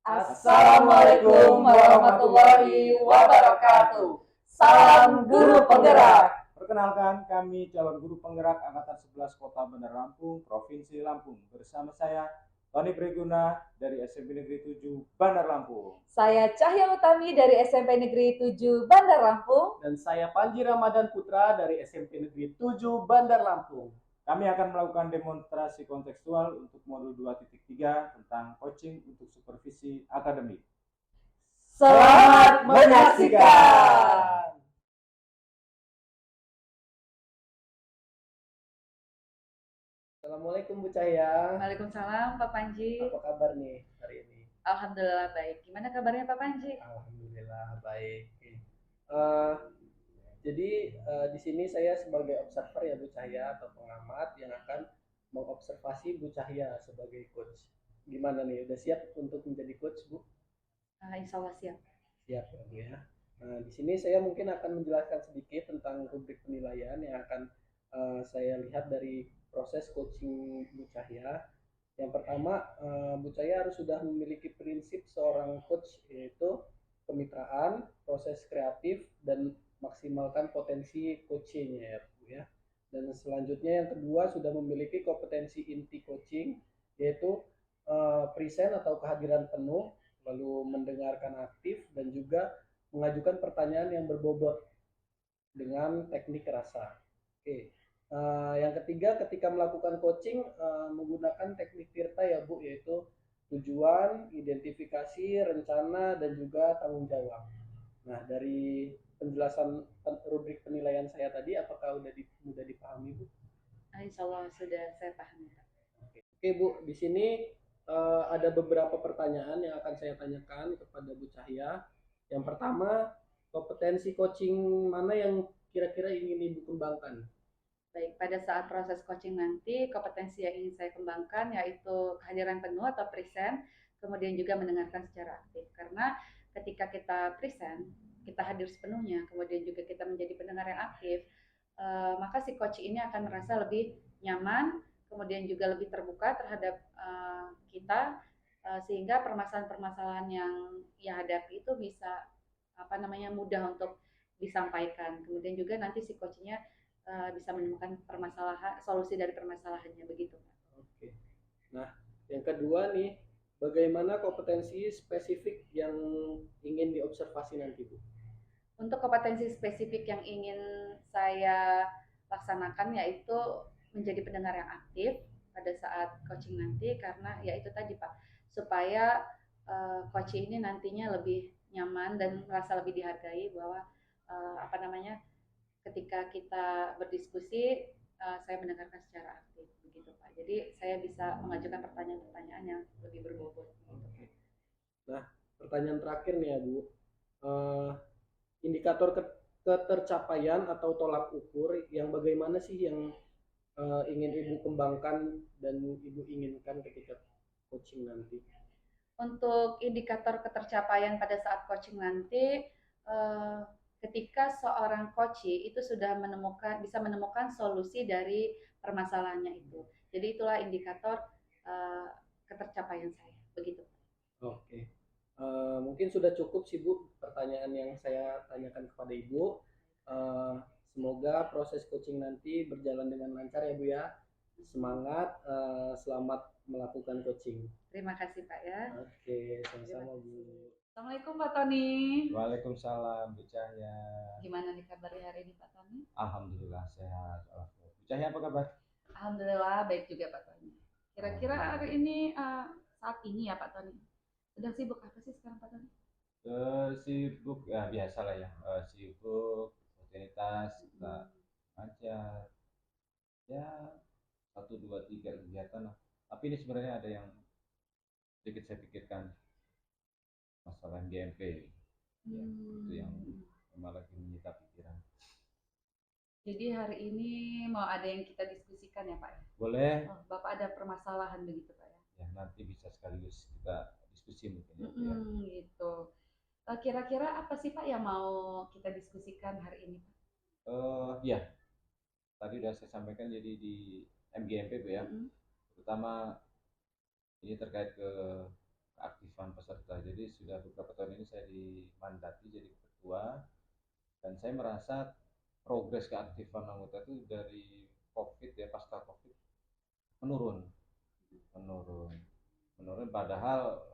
Assalamualaikum warahmatullahi wabarakatuh. Salam Guru Penggerak. Perkenalkan, kami calon guru penggerak Angkatan 11 Kota Bandar Lampung, Provinsi Lampung. Bersama saya, Tony Preguna dari SMP Negeri 7 Bandar Lampung. Saya Cahya Utami dari SMP Negeri 7 Bandar Lampung. Dan saya Panji Ramadan Putra dari SMP Negeri 7 Bandar Lampung. Kami akan melakukan demonstrasi kontekstual untuk modul 2.3 tentang coaching untuk supervisi akademik. Selamat menyaksikan. Assalamualaikum Bu Cahya. Waalaikumsalam Pak Panji. Apa kabar nih hari ini? Alhamdulillah baik. Gimana kabarnya Pak Panji? Alhamdulillah baik. Jadi di sini saya sebagai observer ya Bu Cahya atau pengamat yang akan mengobservasi Bu Cahya sebagai coach. Gimana nih? Udah siap untuk menjadi coach Bu? Insya Allah siap. Siap ya Bu ya. Nah di sini saya mungkin akan menjelaskan sedikit tentang rubrik penilaian yang akan saya lihat dari proses coaching Bu Cahya. Yang pertama, Bu Cahya harus sudah memiliki prinsip seorang coach, yaitu kemitraan, proses kreatif, dan maksimalkan potensi coaching ya Bu ya. Dan selanjutnya yang kedua sudah memiliki kompetensi inti coaching, yaitu present atau kehadiran penuh, lalu mendengarkan aktif, dan juga mengajukan pertanyaan yang berbobot dengan teknik rasa. Oke. Yang ketiga, ketika melakukan coaching menggunakan teknik Tirta ya Bu, yaitu tujuan, identifikasi, rencana, dan juga tanggung jawab. Nah, dari penjelasan rubrik penilaian saya tadi, apakah mudah dipahami Bu? Insya Allah sudah saya pahami. Oke Bu, di sini ada beberapa pertanyaan yang akan saya tanyakan kepada Bu Cahya. Yang pertama, kompetensi coaching mana yang kira-kira ingin Ibu kembangkan? Baik, pada saat proses coaching nanti, kompetensi yang ingin saya kembangkan yaitu kehadiran penuh atau present, kemudian juga mendengarkan secara aktif. Karena ketika kita present, kita hadir sepenuhnya, kemudian juga kita menjadi pendengar yang aktif, maka si coach ini akan merasa lebih nyaman, kemudian juga lebih terbuka terhadap kita, sehingga permasalahan-permasalahan yang ia hadapi itu bisa mudah untuk disampaikan. Kemudian juga nanti si coachnya bisa menemukan solusi dari permasalahannya, begitu Pak. Oke. Nah, yang kedua nih, bagaimana kompetensi spesifik yang ingin diobservasi nanti Bu? Untuk kompetensi spesifik yang ingin saya laksanakan yaitu menjadi pendengar yang aktif pada saat coaching nanti, karena ya itu tadi Pak, supaya coach ini nantinya lebih nyaman dan merasa lebih dihargai bahwa ketika kita berdiskusi saya mendengarkan secara aktif, begitu Pak. Jadi saya bisa mengajukan pertanyaan-pertanyaan yang lebih berbobot. Gitu. Nah, pertanyaan terakhir nih ya Bu, indikator ketercapaian atau tolak ukur yang bagaimana sih yang ingin Ibu kembangkan dan Ibu inginkan ketika coaching nanti? Untuk indikator ketercapaian pada saat coaching nanti, ketika seorang coachee itu sudah bisa menemukan solusi dari permasalahannya itu. Jadi itulah indikator ketercapaian saya, begitu. Oke. Mungkin sudah cukup sih Bu pertanyaan yang saya tanyakan kepada Ibu. Semoga proses coaching nanti berjalan dengan lancar ya Bu ya. Semangat, selamat melakukan coaching. Terima kasih Pak ya. Oke, Terima sama-sama Bu. kasih. Assalamualaikum Pak Tony. Waalaikumsalam Bu Cahya. Gimana nih kabarnya hari ini Pak Tony? Alhamdulillah sehat. Alhamdulillah. Bu Cahya apa kabar? Alhamdulillah baik juga Pak Tony. Kira-kira hari ini saat ini ya Pak Tony. Sedang sibuk apa sih sekarang Pak Tony? Sibuk ya biasa lah ya. Sibuk rutinitas kita Hmm. ngajar ya satu dua tiga kegiatan lah. Tapi ini sebenarnya ada yang sedikit saya pikirkan masalah GMP. Ya, itu yang memang lagi menyita pikiran. Jadi hari ini mau ada yang kita diskusikan ya Pak ya? Boleh? Oh, Bapak ada permasalahan begitu Pak ya? Ya nanti bisa sekaligus kita diskusi mungkin ya. Bu, ya. Gitu. Kira-kira apa sih Pak yang mau kita diskusikan hari ini Pak? Ya, tadi udah saya sampaikan jadi di MGMP Bu ya. Terutama ini terkait ke keaktifan peserta. Jadi sudah beberapa tahun ini saya dimandati jadi ketua dan saya merasa progres keaktifan anggota itu dari COVID ya pasca COVID menurun, menurun, menurun. Padahal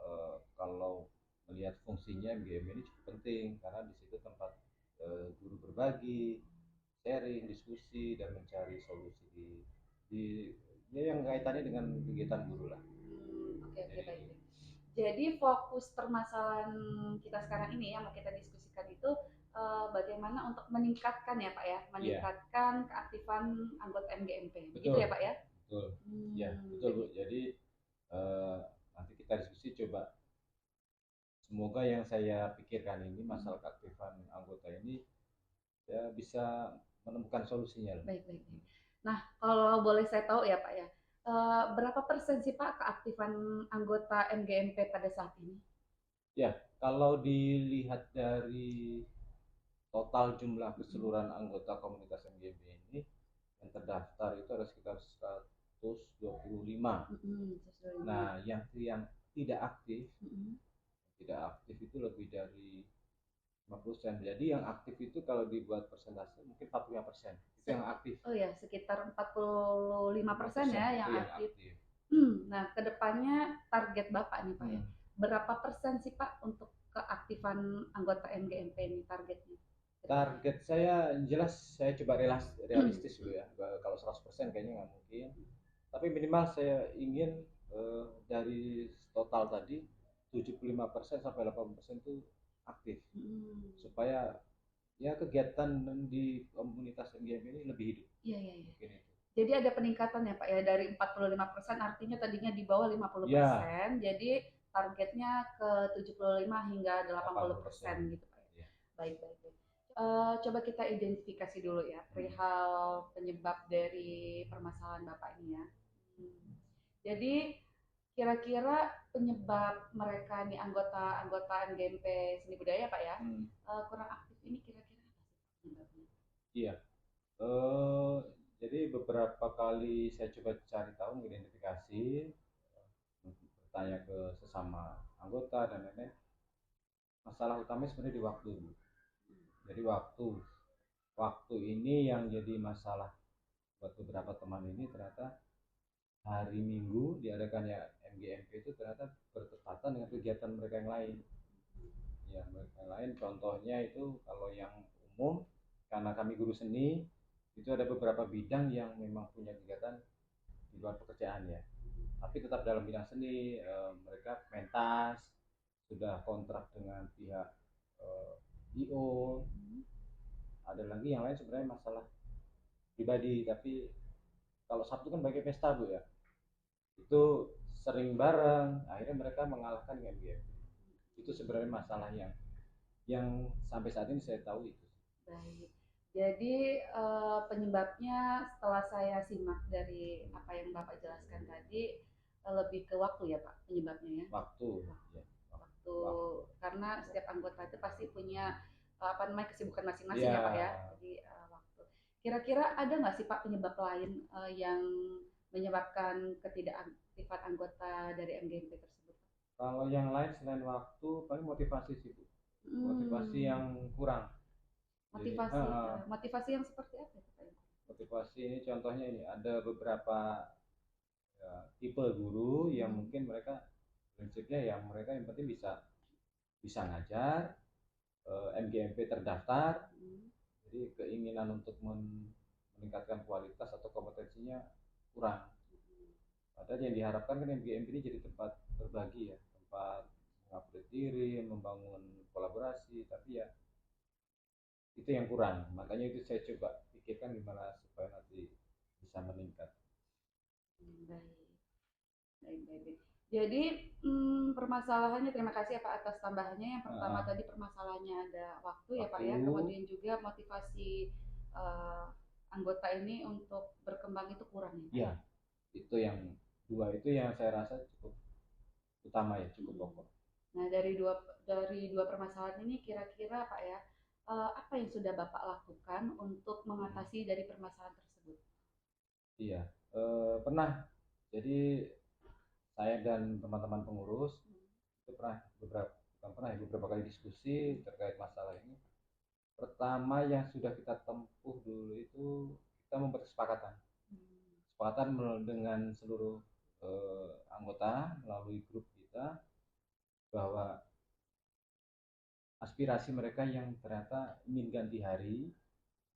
kalau melihat fungsinya MGM ini cukup penting karena di situ tempat guru berbagi, sharing, diskusi dan mencari solusi di ya yang kaitannya dengan kegiatan guru lah. Oke, baik. Jadi fokus permasalahan kita sekarang ini yang mau kita diskusikan itu bagaimana untuk meningkatkan ya Pak ya, meningkatkan keaktifan anggota MGMP. Begitu ya Pak ya? Betul. Ya, betul Bu. Jadi nanti kita diskusi coba semoga yang saya pikirkan ini masalah keaktifan anggota ini ya bisa menemukan solusinya. Baik. Nah, kalau boleh saya tahu ya Pak ya, berapa persen sih Pak keaktifan anggota MGMP pada saat ini? Ya, kalau dilihat dari total jumlah keseluruhan anggota komunitas MGMP ini yang terdaftar itu ada sekitar 125. Nah, yang tidak aktif, itu lebih dari 5%. Jadi yang aktif itu kalau dibuat persentase mungkin 45%. Itu yang aktif. Oh ya, sekitar 45% ya yang aktif. Nah, kedepannya target Bapak nih Pak ya. Berapa persen sih Pak untuk keaktifan anggota MGMP ini targetnya? Target saya jelas saya coba realistis dulu ya. Kalau 100% kayaknya nggak mungkin. Tapi minimal saya ingin dari total tadi 75% sampai 80% itu aktif. Supaya ya kegiatan di komunitas MGM ini lebih hidup. Iya. Jadi ada peningkatan ya Pak ya dari 45% artinya tadinya di bawah 50%. Ya. Jadi targetnya ke 75 hingga 80% gitu Pak ya. Baik. Coba kita identifikasi dulu ya perihal penyebab dari permasalahan Bapak ini ya. Jadi kira-kira penyebab mereka nih anggota MGMP Seni Budaya Pak ya kurang aktif ini kira-kira apa sih penyebabnya? Iya. Jadi beberapa kali saya coba cari tahu, mengidentifikasi, bertanya ke sesama anggota dan lain-lain. Masalah utamanya sebenarnya di waktu. Jadi waktu ini yang jadi masalah buat beberapa teman ini. Ternyata hari Minggu diadakannya MGMP itu ternyata bertepatan dengan kegiatan mereka yang lain. Ya, mereka yang lain contohnya itu kalau yang umum karena kami guru seni itu ada beberapa bidang yang memang punya kegiatan di luar pekerjaan ya. Tapi tetap dalam bidang seni, mereka pentas, sudah kontrak dengan pihak IO. Ada lagi yang lain sebenarnya masalah pribadi, tapi kalau Sabtu kan bagi pesta Bu ya. Itu sering bareng, akhirnya mereka mengalahkan dengan GMP. Itu sebenarnya masalah yang sampai saat ini saya tahu itu. Baik. Jadi penyebabnya setelah saya simak dari apa yang Bapak jelaskan tadi lebih ke waktu ya Pak penyebabnya ya. Waktu. Karena setiap anggota itu pasti punya apa namanya kesibukan masing-masing ya Pak ya. Jadi waktu. Kira-kira ada nggak sih Pak penyebab lain yang menyebabkan ketidakaktifan anggota dari MGMP tersebut? Kalau yang lain selain waktu, paling motivasi sih Bu. Motivasi yang kurang. Motivasi yang seperti apa Pak? Motivasi ini contohnya ini ada beberapa ya, tipe guru yang mungkin mereka prinsipnya yang mereka yang penting bisa bisa ngajar, MGMP terdaftar, jadi keinginan untuk meningkatkan kualitas atau kompetensinya kurang. Padahal yang diharapkan kan MGMP ini jadi tempat berbagi ya, tempat mengupgrade diri, membangun kolaborasi, tapi ya itu yang kurang. Makanya itu saya coba pikirkan gimana supaya nanti bisa meningkat. Baik. Baik, baik, baik. Jadi permasalahannya, terima kasih ya Pak atas tambahannya. Yang pertama tadi permasalahannya ada waktu ya Pak ya, Waktu. kemudian juga motivasi eh, anggota ini untuk berkembang itu kurang ya Pak. Ya, itu yang dua itu yang saya rasa cukup utama ya, cukup pokok. Nah dari dua permasalahan ini kira-kira Pak ya, apa yang sudah Bapak lakukan untuk mengatasi dari permasalahan tersebut? Iya, pernah. Jadi saya dan teman-teman pengurus itu pernah beberapa bukan pernah ya, beberapa kali diskusi terkait masalah ini. Pertama yang sudah kita tempuh dulu itu kita membuat kesepakatan. Kesepakatan dengan seluruh anggota melalui grup kita bahwa aspirasi mereka yang ternyata ingin ganti hari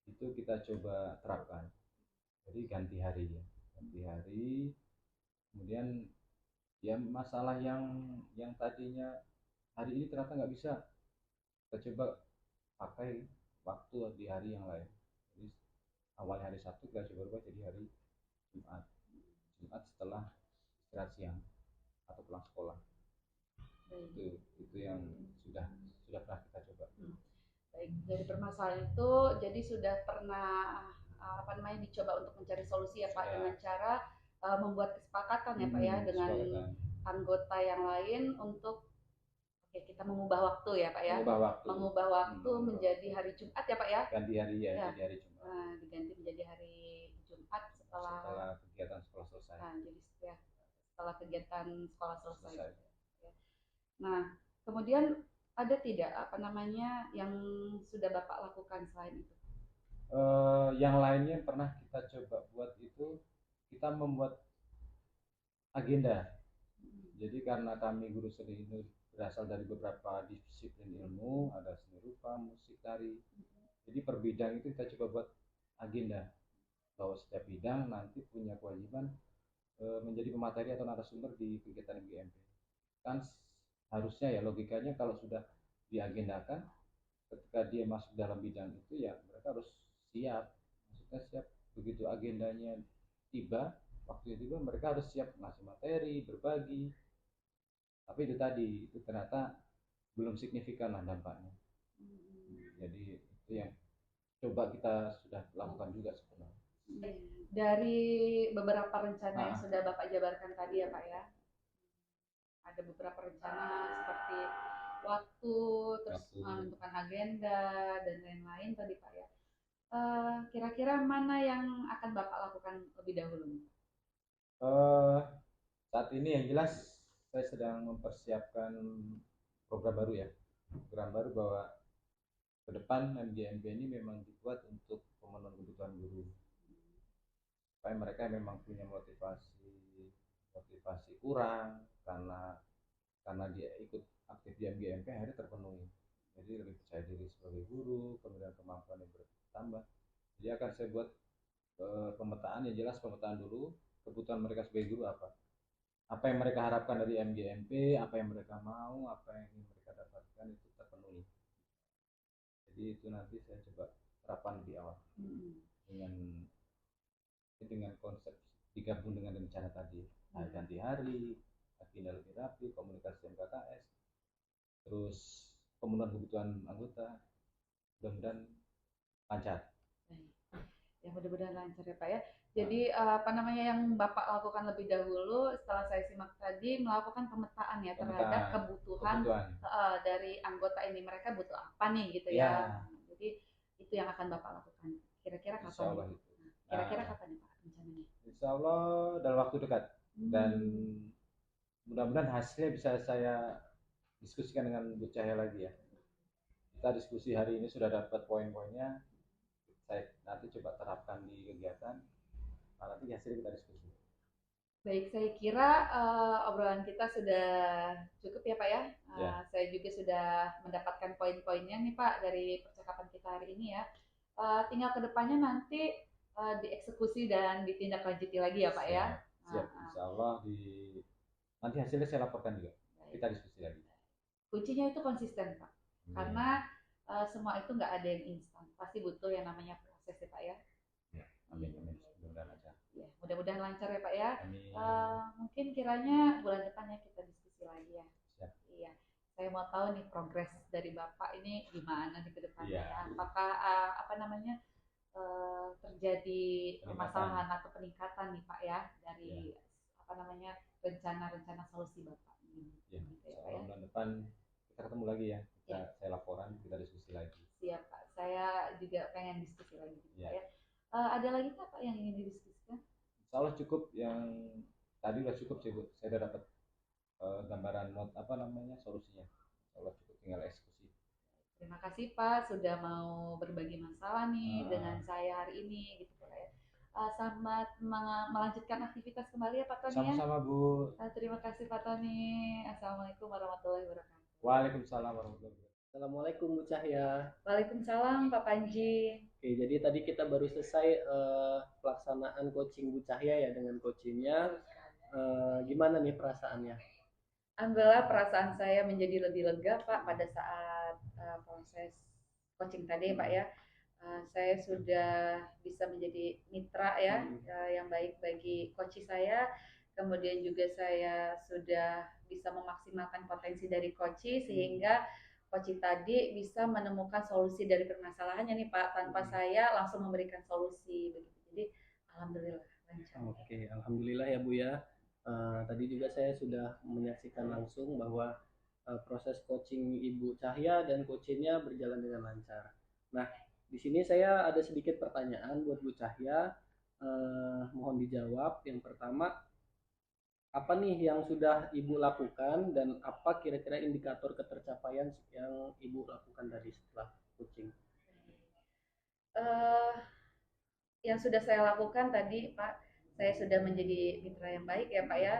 itu kita coba terapkan. Jadi ganti hari ya, ganti hari. Kemudian ya masalah yang tadinya hari ini ternyata nggak bisa, kita coba pakai waktu di hari yang lain. Jadi awal hari Sabtu kita coba ubah jadi hari Jumat. Jumat setelah istirahat siang atau pulang sekolah. Itu yang sudah pernah kita coba. Baik, dari permasalahan itu jadi sudah pernah apa namanya dicoba untuk mencari solusi ya Pak dengan cara membuat kesepakatan ya Pak ya dengan anggota yang lain untuk oke, kita mengubah waktu ya Pak ya. Mengubah waktu menjadi hari Jumat ya Pak ya. Ganti hari ya, jadi hari Jumat. Diganti menjadi hari Jumat setelah kegiatan sekolah selesai. Jadi setelah kegiatan sekolah selesai. Nah, kemudian ada tidak apa namanya yang sudah Bapak lakukan selain itu? Yang lainnya pernah kita coba buat itu, kita membuat agenda. Jadi karena kami guru seni ini berasal dari beberapa disiplin ilmu, ada seni rupa, musik, tari. Jadi per bidang itu kita coba buat agenda bahwa setiap bidang nanti punya kewajiban menjadi pemateri atau narasumber di kegiatan MGMP. Kan harusnya ya logikanya kalau sudah diagendakan ketika dia masuk dalam bidang itu ya mereka harus siap, maksudnya siap begitu agendanya tiba, waktu itu tiba mereka harus siap ngasih materi, berbagi. Tapi itu tadi itu ternyata belum signifikan lah dampaknya. Jadi itu yang coba kita sudah lakukan juga sebenarnya. Dari beberapa rencana yang sudah Bapak jabarkan tadi ya Pak ya, ada beberapa rencana seperti waktu, terus menentukan agenda dan lain-lain tadi Pak ya. Kira-kira mana yang akan Bapak lakukan lebih dahulu? Saat ini yang jelas saya sedang mempersiapkan program baru ya, program baru bahwa ke depan MGMP ini memang dibuat untuk pemenuhan kebutuhan guru supaya mereka memang punya motivasi kurang karena dia ikut aktif di MGMP akhirnya terpenuhi, jadi lebih percaya diri sebagai guru, kemudian kemampuan yang bertambah. Jadi akan saya buat pemetaan, yang jelas pemetaan dulu kebutuhan mereka sebagai guru apa yang mereka harapkan dari MGMP, apa yang mereka mau, apa yang ingin mereka dapatkan itu terpenuhi. Jadi itu nanti saya coba terapkan lebih awal dengan konsep digabung dengan rencana tadi, ganti hari, agenda lebih rapi, komunikasi MKKS, terus pemenuhan kebutuhan anggota, mudah-mudahan lancar. Ya mudah-mudahan lancar ya Pak ya. Jadi apa namanya yang Bapak lakukan lebih dahulu setelah saya simak tadi melakukan pemetaan ya terhadap kebutuhan. Dari anggota ini, mereka butuh apa nih gitu ya. Jadi itu yang akan Bapak lakukan. Kira-kira kapan? Kira-kira kapan nih Pak rencananya? Insya Allah dalam waktu dekat dan mudah-mudahan hasilnya bisa saya diskusikan dengan Bu Cahya lagi ya. Kita diskusi hari ini sudah dapat poin-poinnya, saya nanti coba terapkan di kegiatan. Nah, nanti hasilnya kita diskusi. Baik, saya kira obrolan kita sudah cukup ya Pak ya. Ya. Saya juga sudah mendapatkan poin-poinnya nih Pak dari percakapan kita hari ini ya. Tinggal kedepannya nanti dieksekusi dan ditindaklanjuti lagi ya Pak ya. Siap. Insya Allah nanti hasilnya saya laporkan juga. Baik. Kita diskusi lagi. Kuncinya itu konsisten Pak. Karena semua itu nggak ada yang instan. Pasti butuh yang namanya proses ya Pak ya. Amin. Mudah-mudahan lancar. Ya, mudah-mudahan lancar ya Pak ya. Amin. Mungkin kiranya bulan depannya kita diskusi lagi ya. Siap. Iya. Saya mau tahu nih progres dari Bapak ini gimana nih ke depannya. Iya. Apakah terjadi permasalahan atau peningkatan nih Pak ya dari rencana-rencana solusi Bapak ini. Ya. Gitu ya, Pak ya. Bulan depan kita ketemu lagi ya. Saya laporan, kita diskusi lagi. Siap Pak. Saya juga pengen diskusi lagi gitu, Ya. Pak ya. Ada lagi nggak Pak yang ingin didiskusikan? Insya Allah cukup, yang tadi udah cukup sih Bu. Saya udah dapat gambaran solusinya. Insya Allah cukup, tinggal eksekusi. Terima kasih Pak sudah mau berbagi masalah nih dengan saya hari ini gitu Pak ya. Selamat melanjutkan aktivitas kembali ya Pak Tony. Sama-sama Bu. Terima kasih Pak Tony. Assalamualaikum warahmatullahi wabarakatuh. Waalaikumsalam warahmatullahi wabarakatuh. Assalamualaikum Bu Cahya. Waalaikumsalam Pak Panji. Oke, jadi tadi kita baru selesai pelaksanaan coaching Bu Cahya ya dengan coachingnya. Gimana nih perasaannya? Alhamdulillah perasaan saya menjadi lebih lega Pak pada saat proses coaching tadi Pak ya. Saya sudah bisa menjadi mitra ya yang baik bagi coach saya. Kemudian juga saya sudah bisa memaksimalkan potensi dari coach sehingga coach tadi bisa menemukan solusi dari permasalahannya nih Pak tanpa saya langsung memberikan solusi begitu. Jadi alhamdulillah lancar. Oke, alhamdulillah ya Bu ya. Tadi juga saya sudah menyaksikan langsung bahwa proses coaching Ibu Cahya dan coachingnya berjalan dengan lancar. Nah, di sini saya ada sedikit pertanyaan buat Bu Cahya. Mohon dijawab. Yang pertama, apa nih yang sudah Ibu lakukan dan apa kira-kira indikator ketercapaian yang Ibu lakukan dari setelah coaching? Yang sudah saya lakukan tadi Pak, saya sudah menjadi mitra yang baik ya Pak ya.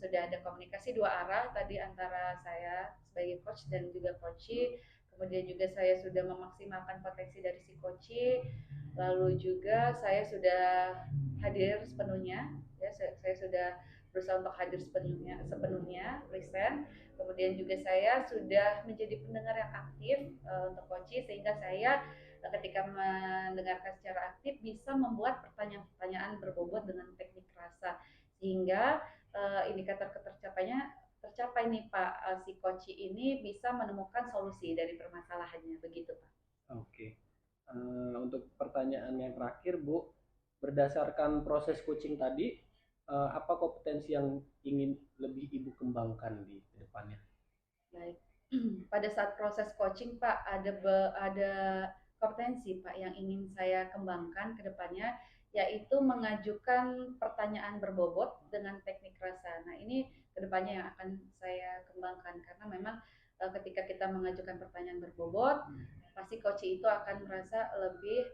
Sudah ada komunikasi dua arah tadi antara saya sebagai coach dan juga coach. Kemudian juga saya sudah memaksimalkan potensi dari si coach. Lalu juga saya sudah hadir sepenuhnya ya, saya sudah berusaha untuk hadir sepenuhnya present. Kemudian juga saya sudah menjadi pendengar yang aktif untuk coach sehingga saya ketika mendengarkan secara aktif bisa membuat pertanyaan-pertanyaan berbobot dengan teknik rasa sehingga indikator tercapai nih Pak, si coach ini bisa menemukan solusi dari permasalahannya begitu Pak. Oke. Untuk pertanyaan yang terakhir Bu, berdasarkan proses coaching tadi, apa kompetensi yang ingin lebih Ibu kembangkan di depannya? Baik. Pada saat proses coaching Pak ada kompetensi Pak yang ingin saya kembangkan ke depannya yaitu mengajukan pertanyaan berbobot dengan teknik rasa. Nah, ini ke depannya yang akan saya kembangkan karena memang ketika kita mengajukan pertanyaan berbobot pasti coach itu akan merasa lebih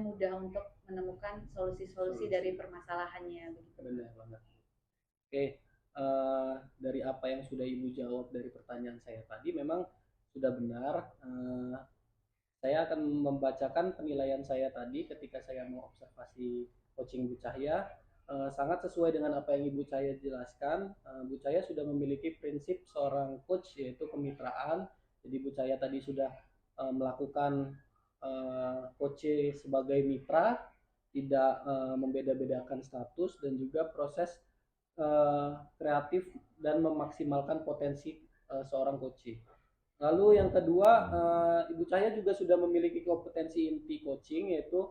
mudah untuk menemukan solusi-solusi dari permasalahannya begitu. Benar banget. Oke, dari apa yang sudah Ibu jawab dari pertanyaan saya tadi memang sudah benar. Saya akan membacakan penilaian saya tadi ketika saya mengobservasi coaching Bu Cahya. Sangat sesuai dengan apa yang Ibu Cahya jelaskan. Bu Cahya sudah memiliki prinsip seorang coach yaitu kemitraan. Jadi Bu Cahya tadi sudah melakukan coach sebagai mitra, tidak membeda-bedakan status dan juga proses kreatif dan memaksimalkan potensi seorang coach. Lalu yang kedua, Ibu Cahya juga sudah memiliki kompetensi inti coaching, yaitu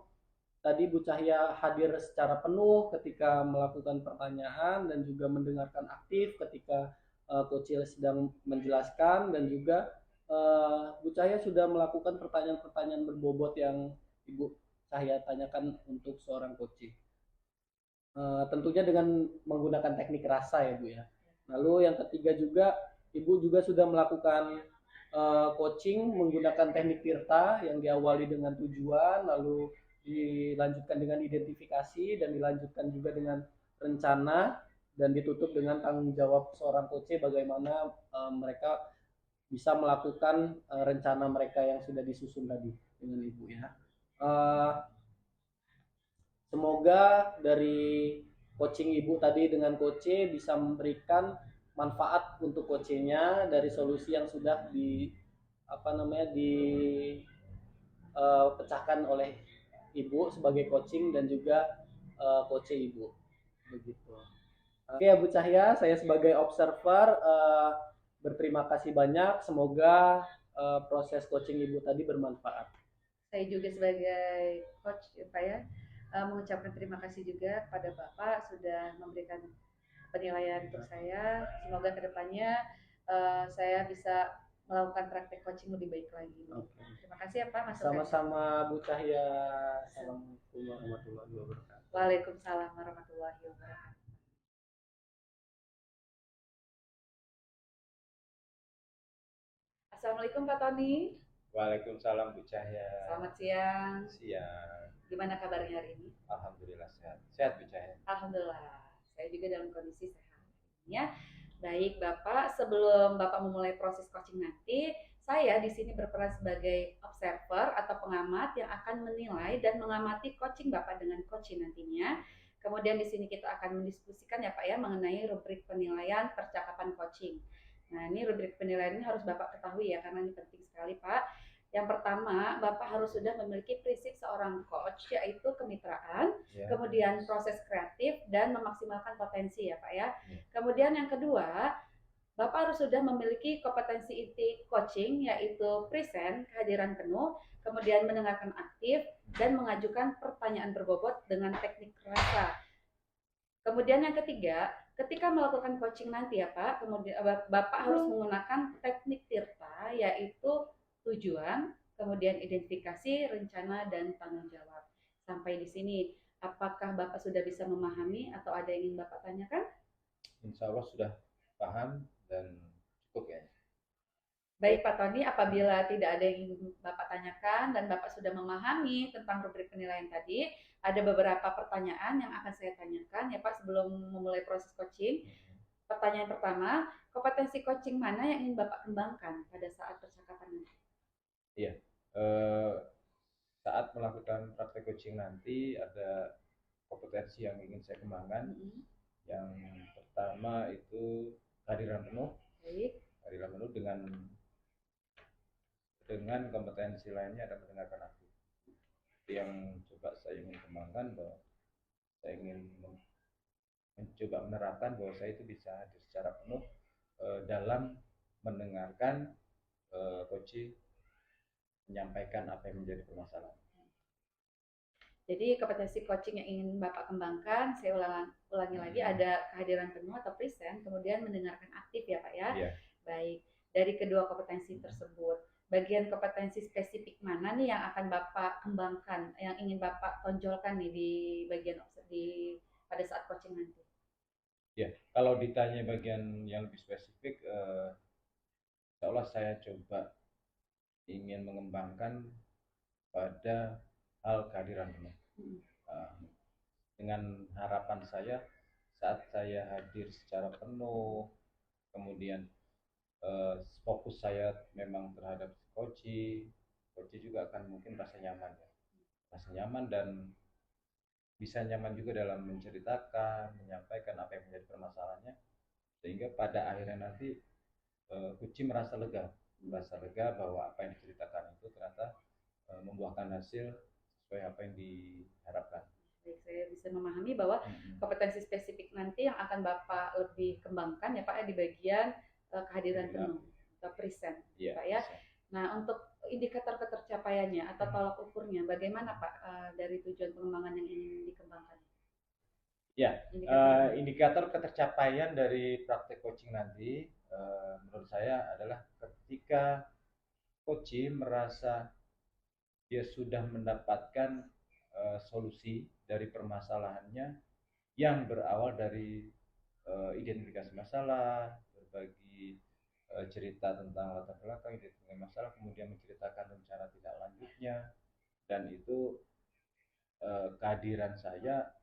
tadi Bu Cahya hadir secara penuh ketika melakukan pertanyaan dan juga mendengarkan aktif ketika coach sedang menjelaskan, dan juga Bu Cahya sudah melakukan pertanyaan-pertanyaan berbobot yang Ibu Cahya tanyakan untuk seorang coach. Tentunya dengan menggunakan teknik rasa ya Bu ya. Lalu yang ketiga juga, Ibu juga sudah melakukan coaching menggunakan teknik Tirta yang diawali dengan tujuan, lalu dilanjutkan dengan identifikasi, dan dilanjutkan juga dengan rencana, dan ditutup dengan tanggung jawab seorang coach bagaimana mereka bisa melakukan rencana mereka yang sudah disusun tadi dengan ibu ya. Semoga dari coaching ibu tadi dengan coach bisa memberikan manfaat untuk coachnya dari solusi yang sudah dipecahkan oleh ibu sebagai coaching dan juga coach ibu begitu. Oke Bu Cahya, saya sebagai observer berterima kasih banyak. Semoga proses coaching ibu tadi bermanfaat. Saya juga sebagai coach Pak ya, mengucapkan terima kasih juga kepada Bapak sudah memberikan penilaian untuk saya. Semoga kedepannya saya bisa melakukan praktek coaching lebih baik lagi. Okay. Terima kasih ya Pak. Sama-sama Bu Cahya. Assalamualaikum warahmatullahi wabarakatuh. Waalaikumsalam warahmatullahi wabarakatuh. Assalamualaikum Pak Tony. Waalaikumsalam Bu Cahya. Selamat siang. Siang. Gimana kabarnya hari ini? Alhamdulillah sehat. Sehat Bu Cahya. Alhamdulillah. Saya juga dalam kondisi sehat. Ya. Baik Bapak, sebelum Bapak memulai proses coaching nanti, saya di sini berperan sebagai observer atau pengamat yang akan menilai dan mengamati coaching Bapak dengan coaching nantinya. Kemudian di sini kita akan mendiskusikan ya Pak ya mengenai rubrik penilaian percakapan coaching. Nah, ini rubrik penilaian ini harus Bapak ketahui ya karena ini penting sekali Pak. Yang pertama, Bapak harus sudah memiliki prinsip seorang coach, yaitu kemitraan, kemudian proses kreatif, dan memaksimalkan potensi ya Pak ya. Kemudian yang kedua, Bapak harus sudah memiliki kompetensi inti coaching, yaitu present, kehadiran penuh, kemudian mendengarkan aktif, dan mengajukan pertanyaan berbobot dengan teknik rasa. Kemudian yang ketiga, ketika melakukan coaching nanti ya Pak, kemudian Bapak harus menggunakan teknik Tirta, yaitu tujuan, kemudian identifikasi, rencana, dan tanggung jawab. Sampai di sini, apakah Bapak sudah bisa memahami atau ada yang ingin Bapak tanyakan? Insya Allah sudah paham dan cukup ya. Baik Pak Tony, apabila tidak ada yang ingin Bapak tanyakan dan Bapak sudah memahami tentang rubrik penilaian tadi, ada beberapa pertanyaan yang akan saya tanyakan ya Pak sebelum memulai proses coaching. Pertanyaan pertama, kompetensi coaching mana yang ingin Bapak kembangkan pada saat percakapan nanti? Iya, saat melakukan praktek coaching nanti ada kompetensi yang ingin saya kembangkan. Yang pertama itu kehadiran penuh. Baik. Kehadiran penuh dengan kompetensi lainnya ada mendengarkan aktif. Yang coba saya ingin kembangkan bahwa saya ingin mencoba menerapkan bahwa saya itu bisa hadir secara penuh dalam mendengarkan coach menyampaikan apa yang menjadi permasalahan. Jadi kompetensi coaching yang ingin Bapak kembangkan, saya ulangi lagi, ada kehadiran penuh atau present, kemudian mendengarkan aktif ya Pak ya. Yeah. Baik, dari kedua kompetensi tersebut, bagian kompetensi spesifik mana nih yang akan Bapak kembangkan, yang ingin Bapak tonjolkan nih di bagian pada saat coaching nanti? Ya, kalau ditanya bagian yang lebih spesifik, insya Allah saya coba ingin mengembangkan pada hal kehadiran penuh. Dengan harapan saya saat saya hadir secara penuh, kemudian fokus saya memang terhadap coach juga akan mungkin rasa nyaman dan bisa nyaman juga dalam menceritakan, menyampaikan apa yang menjadi permasalahannya, sehingga pada akhirnya nanti coach merasa lega bahwa apa yang diceritakan itu ternyata membuahkan hasil sesuai apa yang diharapkan. Baik, saya bisa memahami bahwa kompetensi spesifik nanti yang akan Bapak lebih kembangkan ya Pak ya di bagian kehadiran penuh atau present, Pak ya. Nah, untuk indikator ketercapaiannya atau tolak ukurnya, bagaimana Pak dari tujuan pengembangan yang ingin dikembangkan? Ya, indikator ketercapaian dari praktek coaching nanti menurut saya adalah ketika coach merasa dia sudah mendapatkan solusi dari permasalahannya yang berawal dari identifikasi masalah, berbagi cerita tentang latar belakang, identifikasi masalah, kemudian menceritakan rencana tindak lanjutnya, dan itu kehadiran saya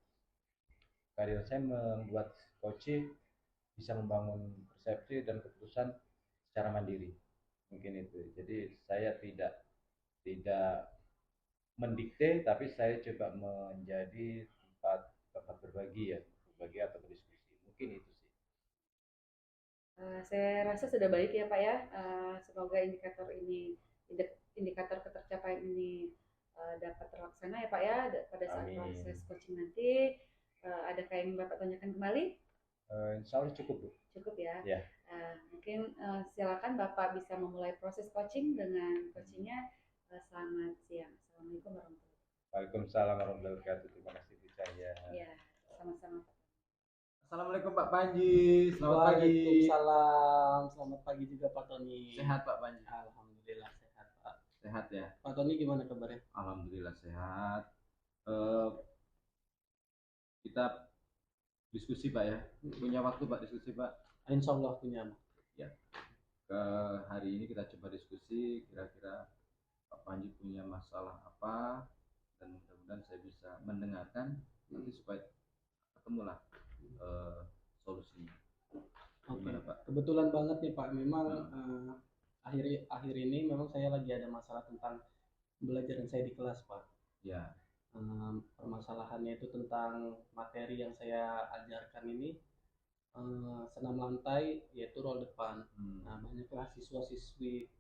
membuat coaching bisa membangun persepsi dan keputusan secara mandiri, mungkin itu. Jadi saya tidak mendikte, tapi saya coba menjadi tempat tempat berbagi ya, berbagi atau berdiskusi, mungkin itu sih. Saya rasa sudah baik ya Pak ya. Semoga indikator ketercapaian ini dapat terlaksana ya Pak ya pada saat Amin. proses coaching nanti. Adakah yang Bapak tanyakan kembali? Insya Allah cukup, Bu. Cukup ya. Ya. Mungkin silakan Bapak bisa memulai proses coaching dengan coachingnya. Selamat siang. Assalamualaikum warahmatullahi wabarakatuh. Waalaikumsalam warahmatullahi wabarakatuh. Terima kasih Bu Cahya. Ya, sama-sama Pak. Assalamualaikum Pak Panji. Selamat pagi. Waalaikumsalam. Selamat pagi juga Pak Tony. Sehat Pak Panji? Alhamdulillah sehat Pak. Sehat ya. Pak Tony gimana kabarnya? Alhamdulillah sehat. Eh, kita diskusi Pak ya. Punya waktu Pak diskusi Pak? Insya Allah punya. Ya. Hari ini kita coba diskusi kira-kira Pak Panji punya masalah apa, dan mudah-mudahan saya bisa mendengarkan nanti supaya ketemulah solusinya. Oke. Gimana, Pak? Kebetulan banget nih Pak. Memang akhir ini memang saya lagi ada masalah tentang pembelajaran saya di kelas Pak. Ya. Permasalahannya itu tentang materi yang saya ajarkan ini, senam lantai yaitu roll depan. Nah, banyaklah siswi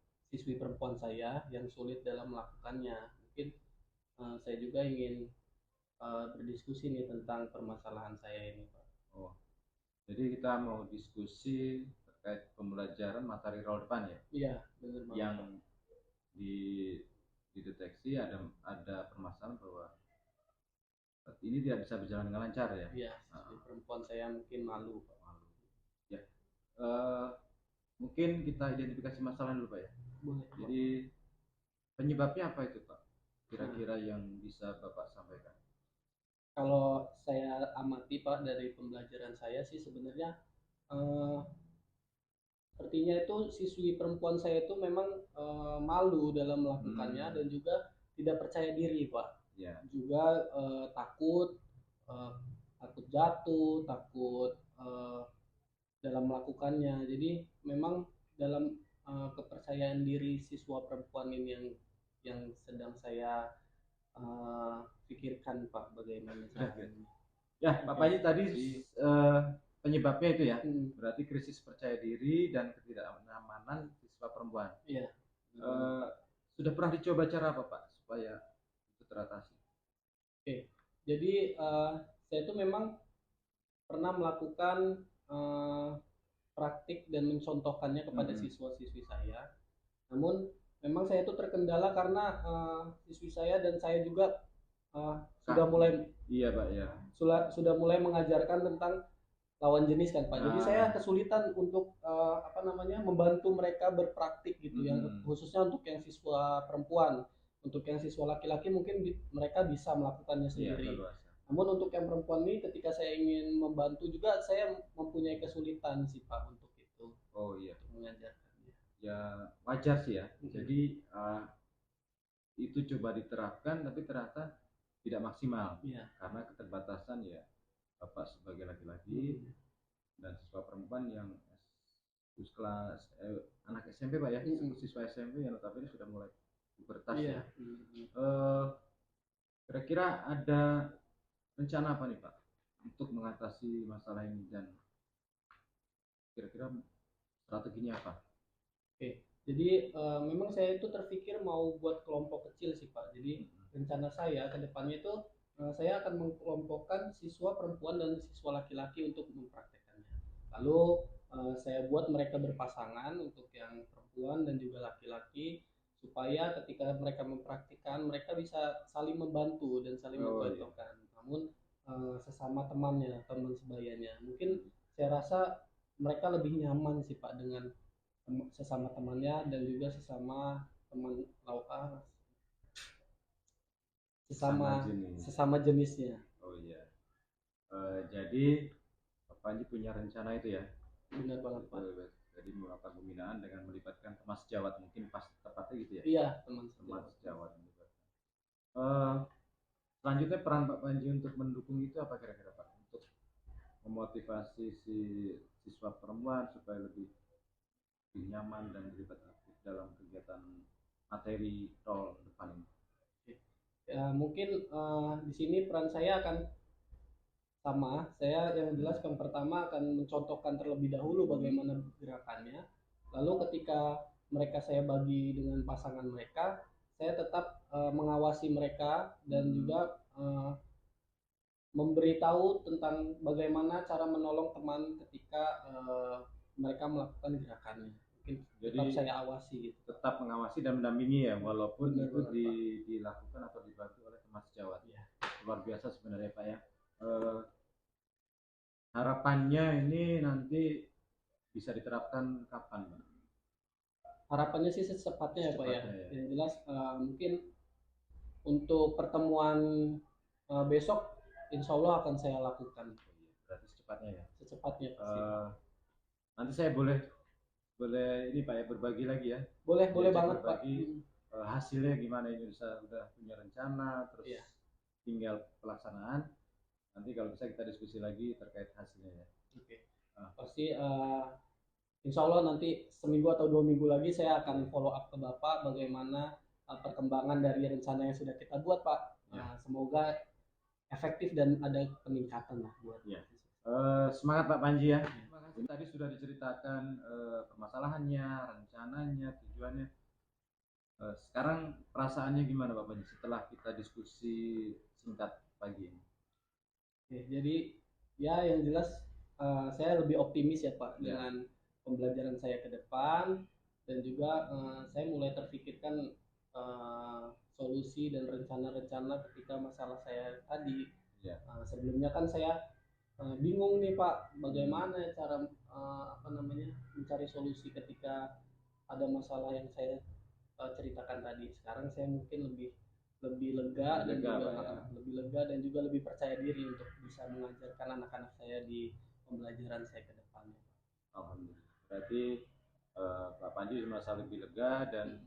perempuan saya yang sulit dalam melakukannya. Mungkin saya juga ingin berdiskusi nih tentang permasalahan saya ini Pak. Oh, jadi kita mau diskusi terkait pembelajaran materi roll depan ya? Iya, benar banget. Yang dideteksi ada permasalahan bahwa ini tidak bisa berjalan dengan lancar ya? Iya, siswi perempuan saya mungkin malu Pak. Ya. Mungkin kita identifikasi masalah dulu Pak ya. Boleh. Jadi penyebabnya apa itu Pak? Kira-kira yang bisa Bapak sampaikan? Kalau saya amati Pak dari pembelajaran saya sih sebenarnya sepertinya itu siswi perempuan saya itu memang malu dalam melakukannya dan juga tidak percaya diri Pak. Ya. Juga takut jatuh, takut dalam melakukannya. Jadi memang dalam kepercayaan diri siswa perempuan ini yang sedang saya pikirkan Pak, bagaimana caranya. Ya, Pak Panji tadi penyebabnya itu ya, berarti krisis percaya diri dan ketidaknyamanan siswa perempuan. Iya. Sudah pernah dicoba cara apa Pak supaya itu teratasi? Oke, jadi saya itu memang pernah melakukan praktik dan mencontohkannya kepada siswa-siswi saya. Namun memang saya itu terkendala karena siswi saya dan saya juga sudah mulai Pak ya. Sudah mulai mengajarkan tentang lawan jenis kan Pak. Jadi saya kesulitan untuk membantu mereka berpraktik gitu yang khususnya untuk yang siswa perempuan. Untuk yang siswa laki-laki mungkin mereka bisa melakukannya sendiri. Namun untuk yang perempuan ini ketika saya ingin membantu juga saya mempunyai kesulitan sih Pak untuk itu. Oh iya. Untuk mengajarkannya. Ya wajar sih ya. Jadi itu coba diterapkan tapi ternyata tidak maksimal. Iya. Karena keterbatasan ya Bapak sebagai laki-laki dan siswa perempuan yang kelas anak SMP Pak ya, siswa SMP yang notabene sudah mulai pubertas ya. Kira-kira ada rencana apa nih Pak untuk mengatasi masalah ini dan kira-kira strateginya apa? Oke, jadi memang saya itu terpikir mau buat kelompok kecil sih Pak. Jadi rencana saya ke depannya itu saya akan mengkelompokkan siswa perempuan dan siswa laki-laki untuk mempraktekannya. Lalu saya buat mereka berpasangan untuk yang perempuan dan juga laki-laki supaya ketika mereka mempraktikkan mereka bisa saling membantu dan saling mencontohkan. Namun sesama temannya, teman sebayanya. Mungkin saya rasa mereka lebih nyaman sih Pak dengan sesama temannya dan juga sesama teman sesama jenisnya. Oh iya. Jadi Pak Panji punya rencana itu ya? Benar banget Pak. Jadi melakukan pembinaan dengan melibatkan teman sejawat, mungkin pas tepatnya gitu ya. Iya, teman Teman sejawat. sejawat melibatkan. Selanjutnya peran Pak Panji untuk mendukung itu apa kira-kira Pak? Untuk memotivasi si siswa perempuan supaya lebih nyaman dan terlibat aktif dalam kegiatan materi tol depan ini. Ya, mungkin di sini peran saya akan sama. Saya yang jelas yang pertama akan mencontohkan terlebih dahulu bagaimana gerakannya. Lalu ketika mereka saya bagi dengan pasangan mereka, saya tetap mengawasi mereka dan juga memberitahu tentang bagaimana cara menolong teman ketika mereka melakukan gerakannya. Mungkin Jadi tetap saya awasi gitu. tetap mengawasi dan mendampingi ya, walaupun Benar itu banget, dilakukan atau dibantu oleh teman sejawat. Pak. Ya. Luar biasa sebenarnya Pak ya. Harapannya ini nanti bisa diterapkan kapan Pak? Harapannya sih secepatnya ya Pak ya. Secepatnya ya. Yang jelas mungkin untuk pertemuan besok insya Allah akan saya lakukan. Berarti secepatnya ya. Secepatnya pasti. Nanti saya boleh ini Pak ya, berbagi lagi ya. Boleh banget Pak. Berbagi hasilnya gimana, ini udah punya rencana, terus Iya. tinggal pelaksanaan. Nanti kalau bisa kita diskusi lagi terkait hasilnya ya. Oke. Pasti insya Allah nanti seminggu atau 2 minggu lagi saya akan follow up ke Bapak bagaimana perkembangan dari rencana yang sudah kita buat Pak. Ya. Semoga efektif dan ada peningkatan lah buat. Ya. Semangat Pak Panji ya. Terima kasih. Tadi sudah diceritakan permasalahannya, rencananya, tujuannya. Sekarang perasaannya gimana Pak Panji setelah kita diskusi singkat pagi ini? Oke, jadi ya yang jelas saya lebih optimis ya Pak dengan pembelajaran saya ke depan, dan juga saya mulai terfikirkan solusi dan rencana-rencana ketika masalah saya tadi. Sebelumnya kan saya bingung nih Pak, bagaimana cara mencari solusi ketika ada masalah yang saya ceritakan tadi. Sekarang saya mungkin lebih lega dan juga lebih lega dan juga lebih percaya diri untuk bisa mengajarkan anak-anak saya di pembelajaran saya ke depannya. Alhamdulillah. Berarti Pak Panji merasa lebih lega, dan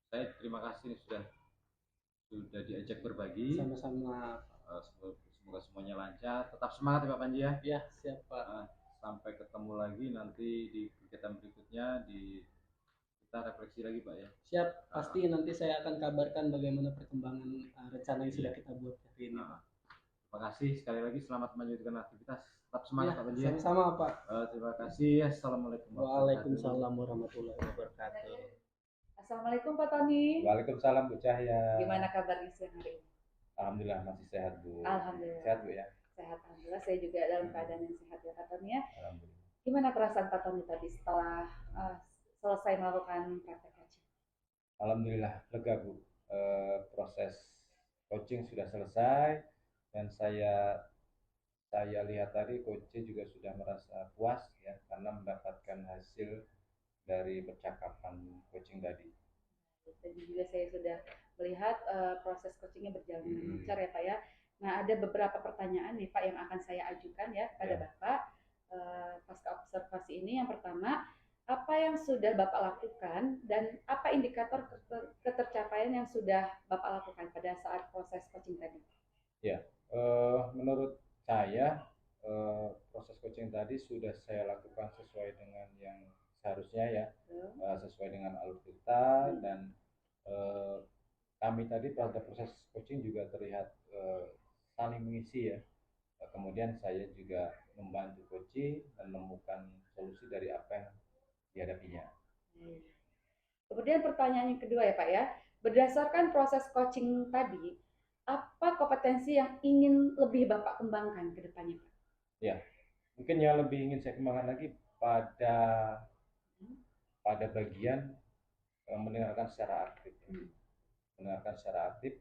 saya terima kasih sudah diajak berbagi. Sama-sama. Semoga semuanya lancar. Tetap semangat ya Pak Panji ya. Ya, siap Pak. Sampai ketemu lagi nanti di kegiatan berikutnya, kita refleksi lagi Pak ya. Siap, pasti nanti saya akan kabarkan bagaimana perkembangan rencana yang sudah kita buat hari ini Pak. Terima kasih sekali lagi, selamat melanjutkan aktivitas. Tetap semangat Pak Panji. Sama-sama Pak. Terima kasih. Assalamualaikum. Waalaikumsalam warahmatullahi wabarakatuh. Assalamualaikum Pak Tony. Waalaikumsalam Bu Cahya. Gimana kabarnya siang hari ini? Alhamdulillah masih sehat Bu. Alhamdulillah. Sehat Bu ya. Sehat, alhamdulillah. Saya juga dalam keadaan yang sehat ya Pak Tony ya. Alhamdulillah. Gimana perasaan Pak Tony tadi setelah selesai melakukan praktek coaching? Alhamdulillah lega Bu. Proses coaching sudah selesai, dan saya lihat tadi coach juga sudah merasa puas ya karena mendapatkan hasil dari percakapan coaching tadi. Tadi juga saya sudah melihat proses coachingnya berjalan lancar ya Pak ya. Nah, ada beberapa pertanyaan nih Pak yang akan saya ajukan ya pada Bapak pasca observasi ini. Yang pertama, apa yang sudah Bapak lakukan dan apa indikator ketercapaian yang sudah Bapak lakukan pada saat proses coaching tadi? Ya, menurut saya proses coaching tadi sudah saya lakukan sesuai dengan yang seharusnya ya, sesuai dengan alur kita, dan kami tadi pada proses coaching juga terlihat saling mengisi ya. Kemudian saya juga membantu coaching dan menemukan solusi dari apa yang dihadapinya. Kemudian pertanyaan yang kedua ya Pak ya, berdasarkan proses coaching tadi, apa kompetensi yang ingin lebih Bapak kembangkan ke depannya Pak? Ya, mungkin yang lebih ingin saya kembangkan lagi pada bagian mendengarkan secara aktif. Mendengarkan secara aktif,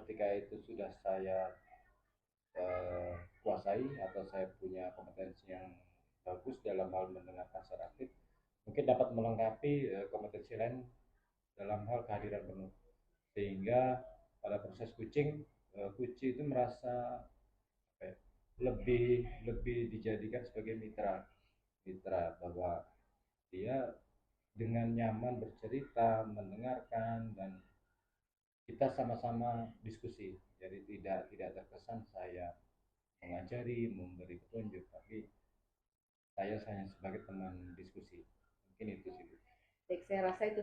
ketika itu sudah saya kuasai atau saya punya kompetensi yang bagus dalam hal mendengarkan secara aktif, mungkin dapat melengkapi kompetensi lain dalam hal kehadiran penuh, sehingga pada proses coaching itu merasa lebih dijadikan sebagai mitra bahwa dia dengan nyaman bercerita, mendengarkan, dan kita sama-sama diskusi. Jadi tidak terkesan saya mengajari, memberi petunjuk, tapi saya sebagai teman diskusi. Mungkin itu sih. Baik, saya rasa itu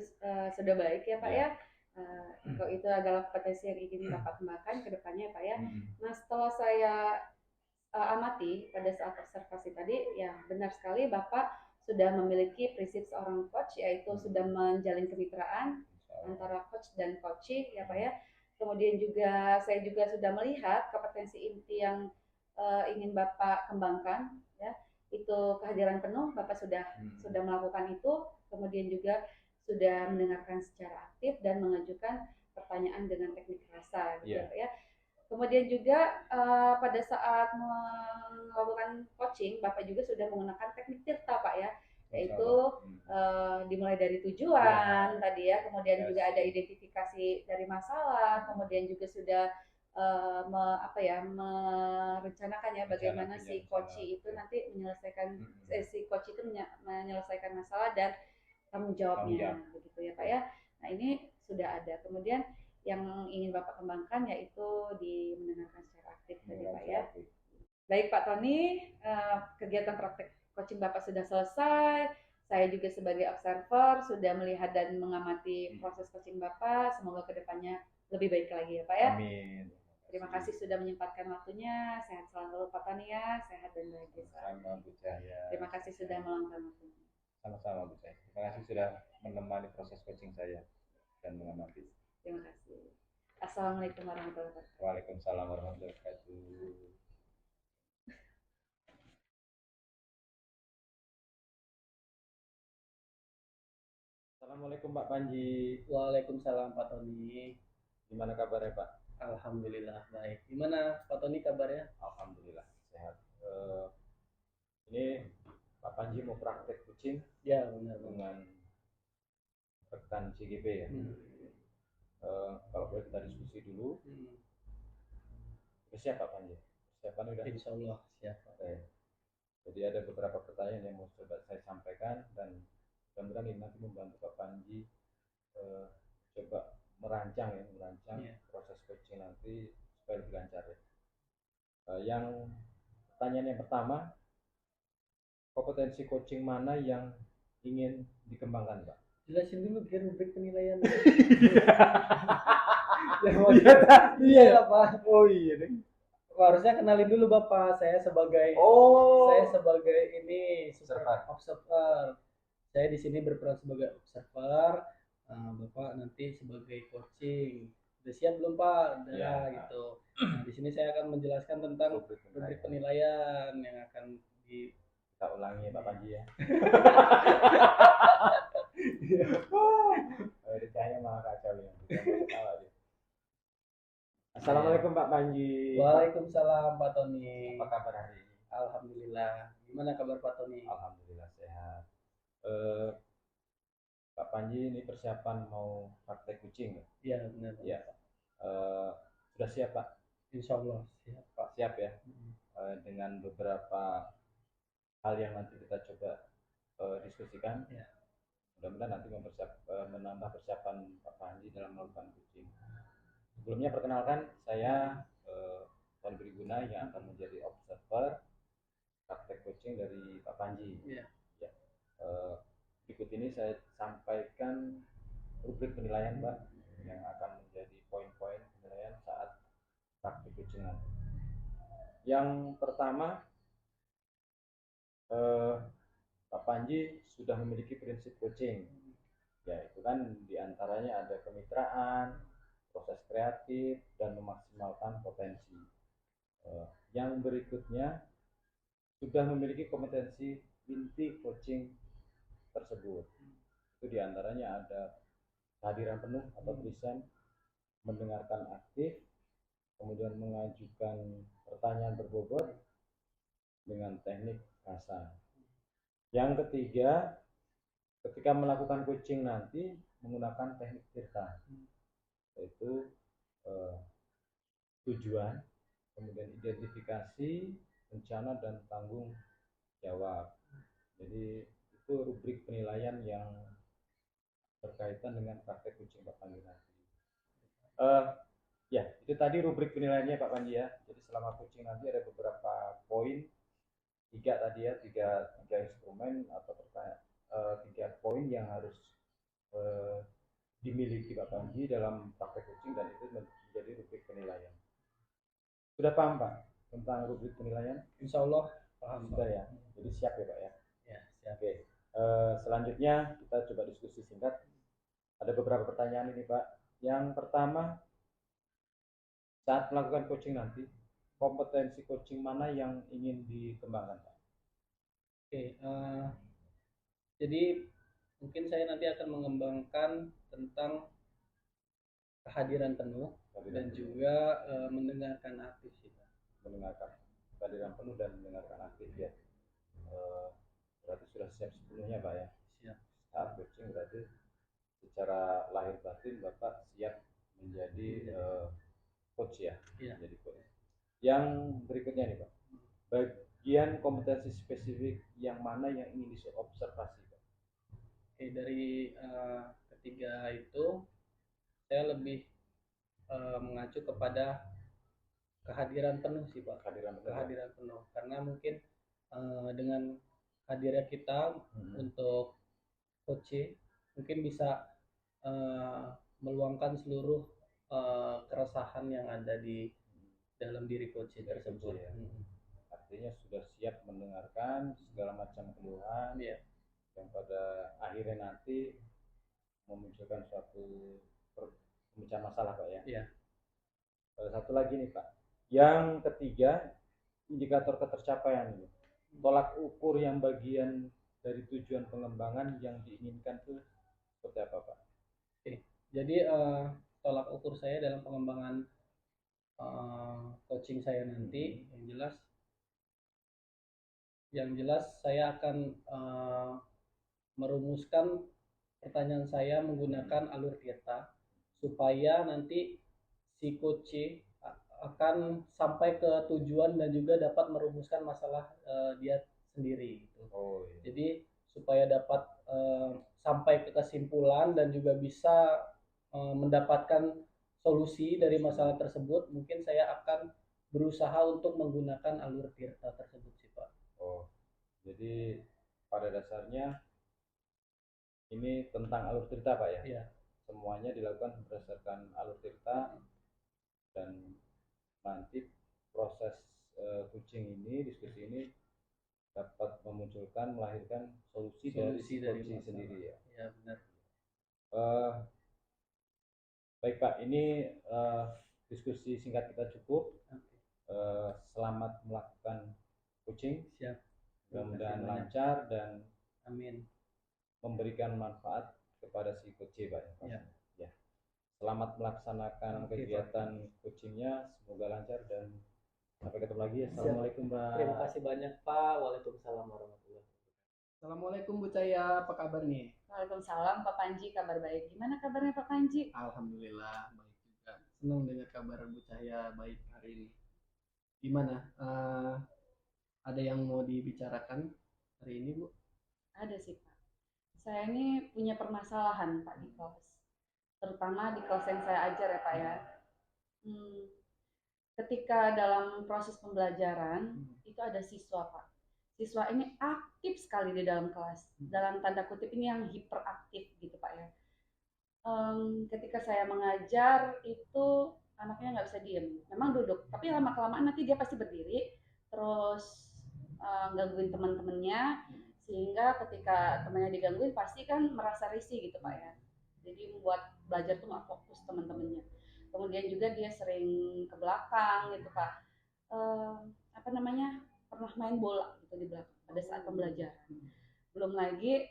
sudah baik ya Pak ya. Kalau itu adalah potensi yang ingin Bapak kembangkan ke depannya Pak ya. Nah setelah saya amati pada saat observasi tadi, ya benar sekali Bapak sudah memiliki prinsip seorang coach, yaitu sudah menjalin kemitraan antara coach dan coachee ya Pak ya. Kemudian juga saya juga sudah melihat kompetensi inti yang ingin Bapak kembangkan ya, itu kehadiran penuh. Bapak sudah melakukan itu, kemudian juga sudah mendengarkan secara aktif dan mengajukan pertanyaan dengan teknik rasa gitu ya Pak ya. Kemudian juga pada saat melakukan coaching, Bapak juga sudah menggunakan teknik tirta Pak ya, yaitu dimulai dari tujuan tadi ya, kemudian juga ada identifikasi dari masalah, kemudian juga sudah merencanakan ya bagaimana si coachee itu nanti menyelesaikan si coach itu menyelesaikan masalah dan tanggung jawabnya begitu ya Pak ya. Nah ini sudah ada. Kemudian yang ingin Bapak kembangkan yaitu di mendengarkan secara aktif tadi Pak ya. Baik Pak Tony, kegiatan praktek coaching Bapak sudah selesai. Saya juga sebagai observer sudah melihat dan mengamati proses coaching Bapak. Semoga kedepannya lebih baik lagi ya Pak ya. Amin. Terima kasih sudah menyempatkan waktunya. Sehat selalu Pak Tony ya, sehat dan bahagia. Sama Bu Cahya. Terima kasih sudah meluangkan waktunya. Sama-sama Bu Cahya. Terima kasih sudah menemani proses coaching saya dan mengamati. Terima kasih. Assalamualaikum warahmatullahi wabarakatuh. Waalaikumsalam warahmatullahi wabarakatuh. Assalamualaikum Pak Panji. Waalaikumsalam Pak Tony. Gimana kabarnya Pak? Alhamdulillah baik. Gimana Pak Tony kabarnya? Alhamdulillah sehat. Ini Pak Panji mau praktek coaching? Ya benar. Dengan rekan CGP ya. Kalau boleh kita diskusi dulu. Sudah siap Pak Panji? Persiapan udah? Insya Allah siap. Jadi ada beberapa pertanyaan yang mau coba saya sampaikan dan mudah-mudahan ini nanti membantu Pak Panji coba merancang proses coaching nanti supaya lebih lancar ya. Yang pertanyaan yang pertama, kompetensi coaching mana yang ingin dikembangkan Pak? Jelasin dulu biar rubrik penilaian. Iya Pak. Oh iya deh. Harusnya kenalin dulu Bapak. Saya sebagai ini observer. Saya di sini berperan sebagai observer. Bapak nanti sebagai coaching. Sudah siap belum Pak? Udah gitu. Nah, di sini saya akan menjelaskan tentang rubrik penilaian yang akan kita ulangi Pak Panji ya. Dicanya malah kacau ya. Assalamualaikum Pak Panji. Waalaikumsalam Pak Tony. Apa kabar hari ini? Alhamdulillah. Gimana kabar Pak Tony? Alhamdulillah sehat. Pak Panji ini persiapan mau praktek coaching ya? Iya benar. Ya. Sudah siap Pak? Insya Allah siap Pak. Siap ya. Dengan beberapa hal yang nanti kita coba diskusikan. Ya. Mudah-mudahan nanti menambah persiapan Pak Panji dalam melakukan coaching. Sebelumnya perkenalkan saya Tony Briguna yang akan menjadi observer praktek coaching dari Pak Panji. Ya. Berikut ini saya sampaikan rubrik penilaian Pak yang akan menjadi poin-poin penilaian saat praktek coaching nanti. Yang pertama, Pak Panji sudah memiliki prinsip coaching, yaitu kan diantaranya ada kemitraan, proses kreatif, dan memaksimalkan potensi. Yang berikutnya sudah memiliki kompetensi inti coaching tersebut. Itu diantaranya ada kehadiran penuh atau present, mendengarkan aktif, kemudian mengajukan pertanyaan berbobot dengan teknik rasa. Yang ketiga, ketika melakukan coaching nanti menggunakan teknik tirta, yaitu tujuan, kemudian identifikasi, rencana, dan tanggung jawab. Jadi itu rubrik penilaian yang berkaitan dengan praktek kucing Pak Panji nanti. Ya, itu tadi rubrik penilaiannya Pak Panji ya. Jadi selama kucing nanti ada beberapa poin, tiga tadi ya, tiga instrumen atau tiga poin yang harus eh, dimiliki Pak Panji dalam praktek kucing, dan itu menjadi rubrik penilaian. Sudah paham Pak tentang rubrik penilaian? Insya Allah paham Sudah Pak. ya. Jadi siap ya Pak ya. Ya, siap. Oke. Selanjutnya kita coba diskusi singkat. Ada beberapa pertanyaan ini Pak. Yang pertama, saat melakukan coaching nanti, kompetensi coaching mana yang ingin dikembangkan Pak? Oke, jadi mungkin saya nanti akan mengembangkan tentang kehadiran penuh dan juga mendengarkan aktif sih Pak. Mendengarkan, kehadiran penuh dan mendengarkan aktif ya. Berarti sudah siap sepenuhnya Pak ya. Siap. Saat coaching berarti secara lahir batin Bapak siap menjadi coach ya. Iya. Menjadi coach. Yang berikutnya nih Pak, bagian kompetensi spesifik yang mana yang ingin diobservasi Pak? Oke, dari ketiga itu saya lebih mengacu kepada kehadiran penuh sih Pak. Kehadiran penuh karena mungkin dengan hadirnya kita untuk coaching mungkin bisa meluangkan seluruh keresahan yang ada di dalam diri coaching tersebut. Ya. Artinya sudah siap mendengarkan segala macam keluhan ya. Yang pada akhirnya nanti memunculkan suatu pemecahan masalah Pak ya. Iya. Satu lagi nih Pak, yang ketiga, indikator ketercapaian ini, tolak ukur yang bagian dari tujuan pengembangan yang diinginkan itu seperti apa Pak? Oke. Jadi tolak ukur saya dalam pengembangan coaching saya nanti yang jelas saya akan merumuskan pertanyaan saya menggunakan alur Tirta supaya nanti si coach akan sampai ke tujuan dan juga dapat merumuskan masalah dia sendiri gitu. Iya. Jadi supaya dapat sampai ke kesimpulan dan juga bisa mendapatkan solusi dari masalah tersebut, mungkin saya akan berusaha untuk menggunakan alur Tirta tersebut sih Pak. Jadi pada dasarnya ini tentang alur Tirta Pak ya? Iya. Semuanya dilakukan berdasarkan alur Tirta, dan nanti proses coaching ini, diskusi ini dapat melahirkan solusi dari coaching sendiri ya. Ya benar. Baik Pak, ini diskusi singkat kita cukup. Selamat melakukan coaching. Siap. Mudah-mudahan lancar dan amin, memberikan manfaat kepada si coach Pak. Ya. Selamat melaksanakan kegiatan coachingnya, semoga lancar dan sampai ketemu lagi. Assalamualaikum Pak. Terima kasih banyak Pak. Waalaikumsalam warahmatullahi wabarakatuh. Assalamualaikum Bu Cahya, apa kabar nih? Waalaikumsalam Pak Panji, kabar baik. Gimana kabarnya Pak Panji? Alhamdulillah baik juga. Senang dengar kabar Bu Cahya baik hari ini. Gimana? Ada yang mau dibicarakan hari ini Bu? Ada sih Pak. Saya ini punya permasalahan Pak di kelas, terutama di kelas yang saya ajar ya Pak ya. Ketika dalam proses pembelajaran itu ada siswa Pak. Siswa ini aktif sekali di dalam kelas. Dalam tanda kutip ini yang hiperaktif gitu Pak ya. Ketika saya mengajar itu anaknya nggak bisa diem. Memang duduk, tapi lama-kelamaan nanti dia pasti berdiri, terus gangguin teman-temannya, sehingga ketika temannya digangguin pasti kan merasa risih gitu Pak ya. Jadi membuat belajar tuh nggak fokus teman-temannya. Kemudian juga dia sering ke belakang gitu Pak. Pernah main bola gitu di belakang pada saat pembelajaran. Belum lagi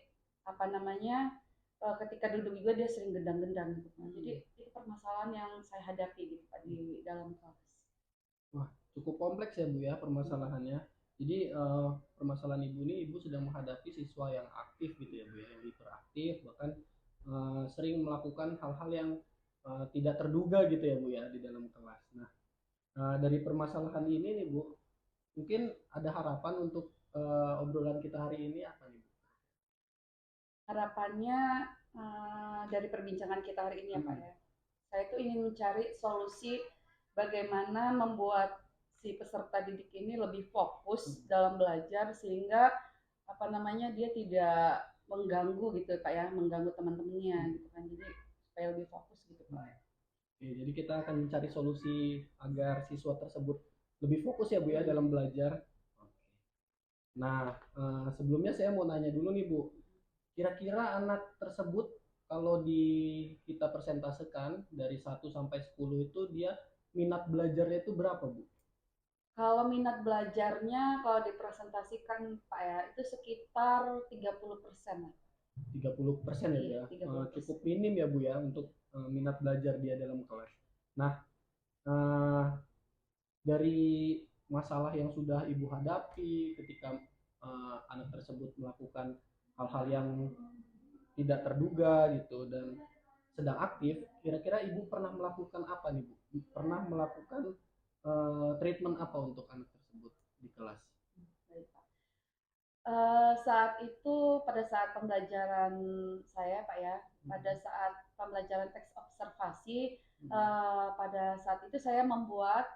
ketika duduk juga dia sering gendang-gendang gitu Pak. Jadi itu permasalahan yang saya hadapi gitu Pak di dalam kelas. Wah, cukup kompleks ya Bu ya permasalahannya. Jadi permasalahan Ibu ini, Ibu sedang menghadapi siswa yang aktif gitu ya Bu ya, yang hiperaktif, bahkan sering melakukan hal-hal yang tidak terduga gitu ya Bu ya di dalam kelas. Nah, dari permasalahan ini nih Bu, mungkin ada harapan untuk obrolan kita hari ini apa nih Bu? harapannya dari perbincangan kita hari ini ya Pak ya, saya itu ingin mencari solusi bagaimana membuat si peserta didik ini lebih fokus dalam belajar sehingga apa namanya dia tidak mengganggu gitu Pak ya, mengganggu teman-temannya gitu kan. Jadi supaya lebih fokus gitu Pak. Oke, jadi kita akan mencari solusi agar siswa tersebut lebih fokus ya Bu ya dalam belajar. Nah, sebelumnya saya mau nanya dulu nih Bu, kira-kira anak tersebut kalau kita persentasekan dari 1 sampai 10 itu dia minat belajarnya itu berapa Bu? Kalau minat belajarnya kalau dipresentasikan Pak ya itu sekitar 30% lah. 30% ya Bu Iya, ya. 30%. Cukup minim ya Bu ya untuk minat belajar dia dalam kelas. Nah, eh, dari masalah yang sudah Ibu hadapi ketika anak tersebut melakukan hal-hal yang tidak terduga gitu dan sedang aktif, kira-kira Ibu pernah melakukan apa nih Bu? Pernah melakukan treatment apa untuk anak tersebut di kelas? Baik, Pak. Saat itu pada saat pembelajaran saya Pak ya, pada saat pembelajaran teks observasi, pada saat itu saya membuat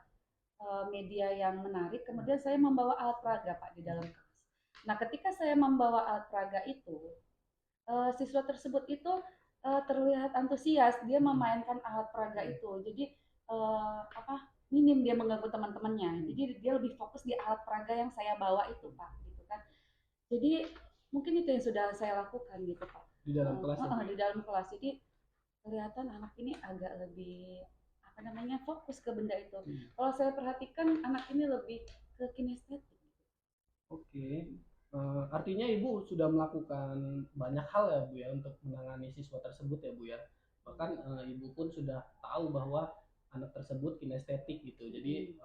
media yang menarik, kemudian saya membawa alat peraga Pak di dalam kelas. Nah, ketika saya membawa alat peraga itu, siswa tersebut itu terlihat antusias, dia memainkan alat peraga itu. Jadi minim dia mengganggu teman-temannya. Jadi dia lebih fokus di alat peraga yang saya bawa itu Pak, gitu kan. Jadi mungkin itu yang sudah saya lakukan gitu Pak. Di dalam kelas ya? Di dalam kelas. Jadi kelihatan anak ini agak lebih apa namanya fokus ke benda itu. Kalau saya perhatikan anak ini lebih ke kinestetik. Oke. Artinya Ibu sudah melakukan banyak hal ya Bu ya untuk menangani siswa tersebut ya Bu ya. Bahkan Ibu pun sudah tahu bahwa anak tersebut kinestetik gitu. Jadi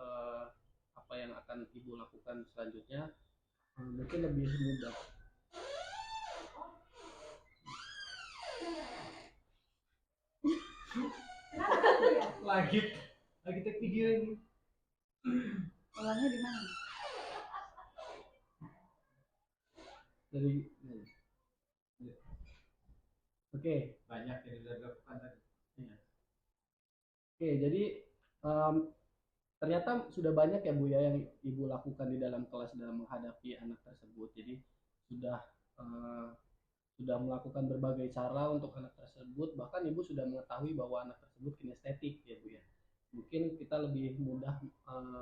apa yang akan Ibu lakukan selanjutnya mungkin lebih mudah. lagi take video ini. Ulangnya di mana? Dari Oke. Banyak yang sudah dilakukan tadi. Ya. Oke, jadi ternyata sudah banyak ya Bu ya yang Ibu lakukan di dalam kelas dalam menghadapi anak tersebut. Jadi sudah sudah melakukan berbagai cara untuk anak tersebut, bahkan Ibu sudah mengetahui bahwa anak tersebut kinestetik ya Bu ya. Mungkin kita lebih mudah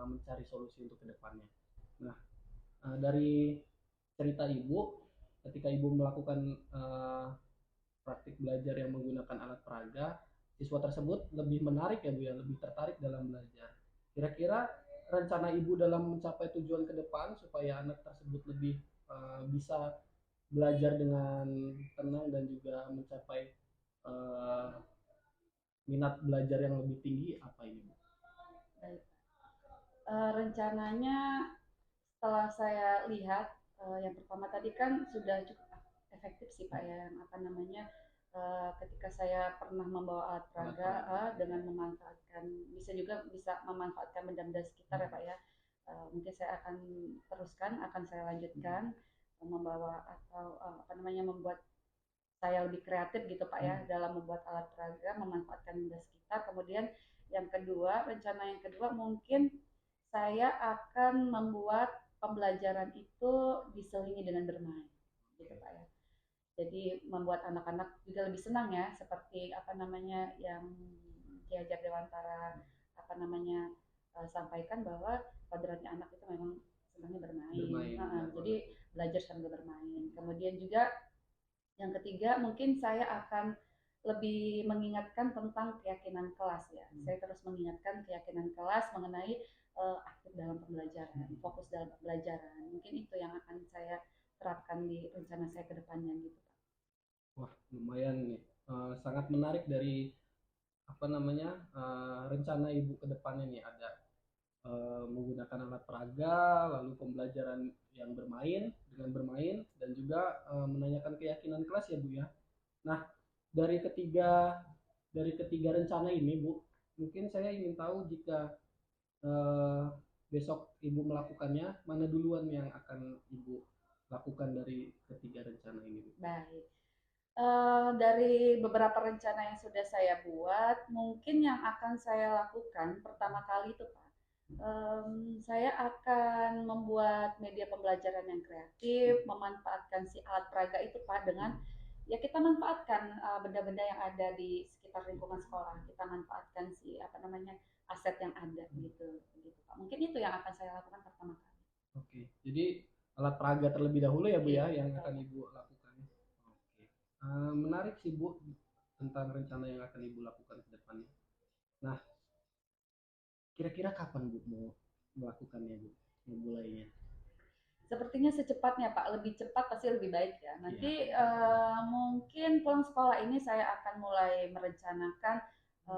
mencari solusi untuk kedepannya. Nah, dari cerita Ibu, ketika Ibu melakukan praktik belajar yang menggunakan alat peraga, siswa tersebut lebih menarik ya Bu ya, lebih tertarik dalam belajar. Kira-kira rencana Ibu dalam mencapai tujuan ke depan supaya anak tersebut lebih bisa belajar dengan tenang dan juga mencapai minat belajar yang lebih tinggi apa ini Bu? Baik. Rencananya setelah saya lihat yang pertama tadi kan sudah cukup efektif sih Pak ya, yang apa namanya ketika saya pernah membawa alat peraga dengan memanfaatkan bisa memanfaatkan benda-benda sekitar ya Pak ya. Mungkin saya akan teruskan, akan saya lanjutkan membawa atau apa namanya membuat saya lebih kreatif gitu Pak ya dalam membuat alat peraga, memanfaatkan benda sekitar. Kemudian yang kedua, rencana yang kedua mungkin saya akan membuat pembelajaran itu diselingi dengan bermain gitu Pak ya. Jadi membuat anak-anak juga lebih senang ya, seperti apa namanya yang Ki Hajar Dewantara apa namanya sampaikan bahwa kodratnya anak itu memang senangnya bermain. Jadi belajar sambil bermain. Kemudian juga yang ketiga mungkin saya akan lebih mengingatkan tentang keyakinan kelas ya. Saya terus mengingatkan keyakinan kelas mengenai aktif dalam pembelajaran, fokus dalam pembelajaran. Mungkin itu yang akan saya terapkan di rencana saya ke depannya gitu Pak. Wah, lumayan nih. Sangat menarik dari apa namanya rencana Ibu ke depannya nih, ada menggunakan alat peraga, lalu pembelajaran yang bermain dan juga menanyakan keyakinan kelas ya Bu ya. Nah, dari ketiga rencana ini Bu, mungkin saya ingin tahu jika besok Ibu melakukannya, mana duluan yang akan Ibu lakukan dari ketiga rencana ini Bu? Baik. Dari beberapa rencana yang sudah saya buat, mungkin yang akan saya lakukan pertama kali itu Pak, saya akan membuat media pembelajaran yang kreatif, memanfaatkan si alat peraga itu Pak dengan ya kita manfaatkan benda-benda yang ada di sekitar lingkungan sekolah, kita manfaatkan si apa namanya aset yang ada gitu, gitu Pak. Mungkin itu yang akan saya lakukan pertama kali. Oke, jadi alat peraga terlebih dahulu ya Bu ya Iya, yang akan betul. Ibu lakukan. Oke. Menarik sih Bu tentang rencana yang akan Ibu lakukan ke depannya. Nah, kira-kira kapan Bu mau melakukannya Bu? Memulainya? Sepertinya secepatnya Pak, lebih cepat pasti lebih baik ya. Nanti Iya. mungkin pulang sekolah ini saya akan mulai merencanakan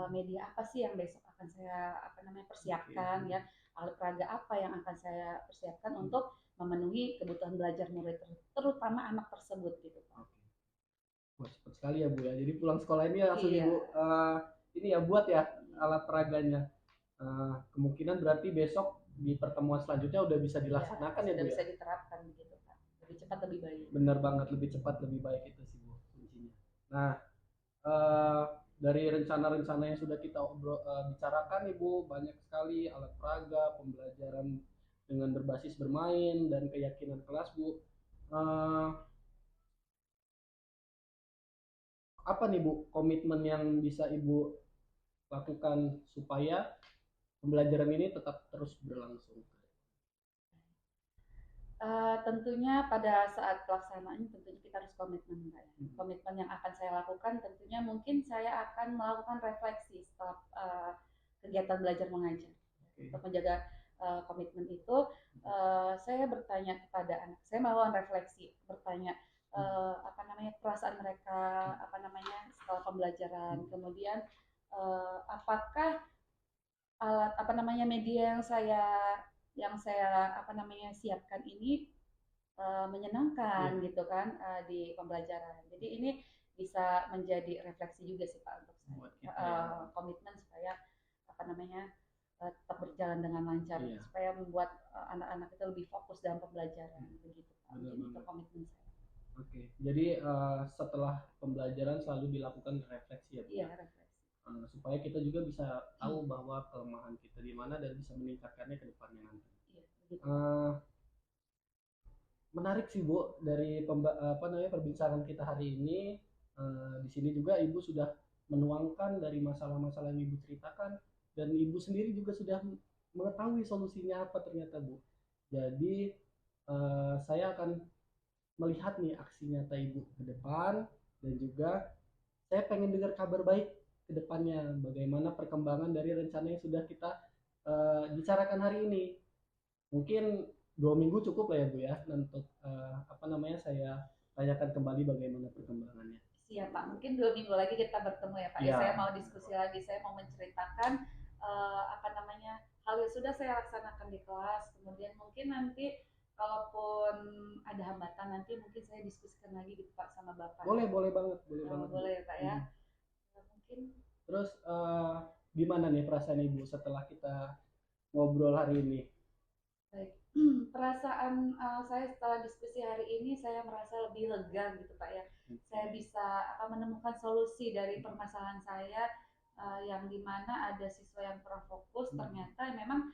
media apa sih yang besok akan saya apa namanya persiapkan ya, alat peraga apa yang akan saya persiapkan untuk memenuhi kebutuhan belajar murid terutama anak tersebut gitu Pak. Oke. Wah, cepat sekali ya Bu ya. Jadi pulang sekolah ini langsung Iya, Ibu ini ya buat ya alat peraganya. Kemungkinan berarti besok di pertemuan selanjutnya udah bisa iya, dilaksanakan ya sudah Bu ya. bisa diterapkan begitu Pak. Lebih cepat lebih baik. Benar banget, lebih cepat lebih baik itu sih Bu kuncinya. Nah, eh, dari rencana-rencana yang sudah kita bicarakan Ibu, banyak sekali alat peraga, pembelajaran dengan berbasis bermain dan keyakinan kelas Bu. Eh, Apa nih Bu komitmen yang bisa Ibu lakukan supaya pembelajaran ini tetap terus berlangsung? Tentunya pada saat pelaksanaan tentunya kita harus komitmen Mbak ya. Komitmen yang akan saya lakukan tentunya mungkin saya akan melakukan refleksi setelah kegiatan belajar mengajar. Untuk menjaga komitmen itu, saya bertanya kepada anak, saya melakukan refleksi, bertanya apa namanya perasaan mereka, apa namanya setelah pembelajaran, kemudian apakah alat apa namanya media yang saya apa namanya siapkan ini menyenangkan Iya, gitu kan di pembelajaran. Jadi ini bisa menjadi refleksi juga sih Pak untuk saya. buat kita ya. Komitmen supaya apa namanya tetap berjalan dengan lancar Iya, supaya membuat anak-anak itu lebih fokus dalam pembelajaran begitu Pak. benar Mungkin itu banget. komitmen saya. Oke, jadi setelah pembelajaran selalu dilakukan refleksi ya Bu Iya ya. refleksi. Supaya kita juga bisa tahu bahwa kelemahan kita di mana dan bisa meningkatkannya ke depannya nanti. Iya begitu Pak. Eh, Menarik sih Bu dari apa namanya perbincangan kita hari ini. Di sini juga Ibu sudah menuangkan dari masalah-masalah yang Ibu ceritakan dan Ibu sendiri juga sudah mengetahui solusinya apa ternyata Bu. Jadi saya akan melihat nih aksi nyata Ibu ke depan dan juga saya pengen dengar kabar baik ke depannya bagaimana perkembangan dari rencana yang sudah kita bicarakan hari ini. Mungkin 2 minggu cukup lah ya Bu ya untuk apa namanya saya tanyakan kembali bagaimana perkembangannya. Siap Pak. Mungkin 2 minggu lagi kita bertemu ya Pak. Ya, Ya, saya mau diskusi lagi. Saya mau menceritakan apa namanya hal yang sudah saya laksanakan di kelas. Kemudian mungkin nanti kalaupun ada hambatan nanti mungkin saya diskusikan lagi gitu Pak sama Bapak. boleh boleh banget, boleh banget Bu. Boleh ya Pak ya. Mungkin Terus gimana nih perasaan Ibu setelah kita ngobrol hari ini? baik. Perasaan saya setelah diskusi hari ini saya merasa lebih lega gitu Pak ya. Saya bisa menemukan solusi dari permasalahan saya yang dimana ada siswa yang kurang fokus ternyata memang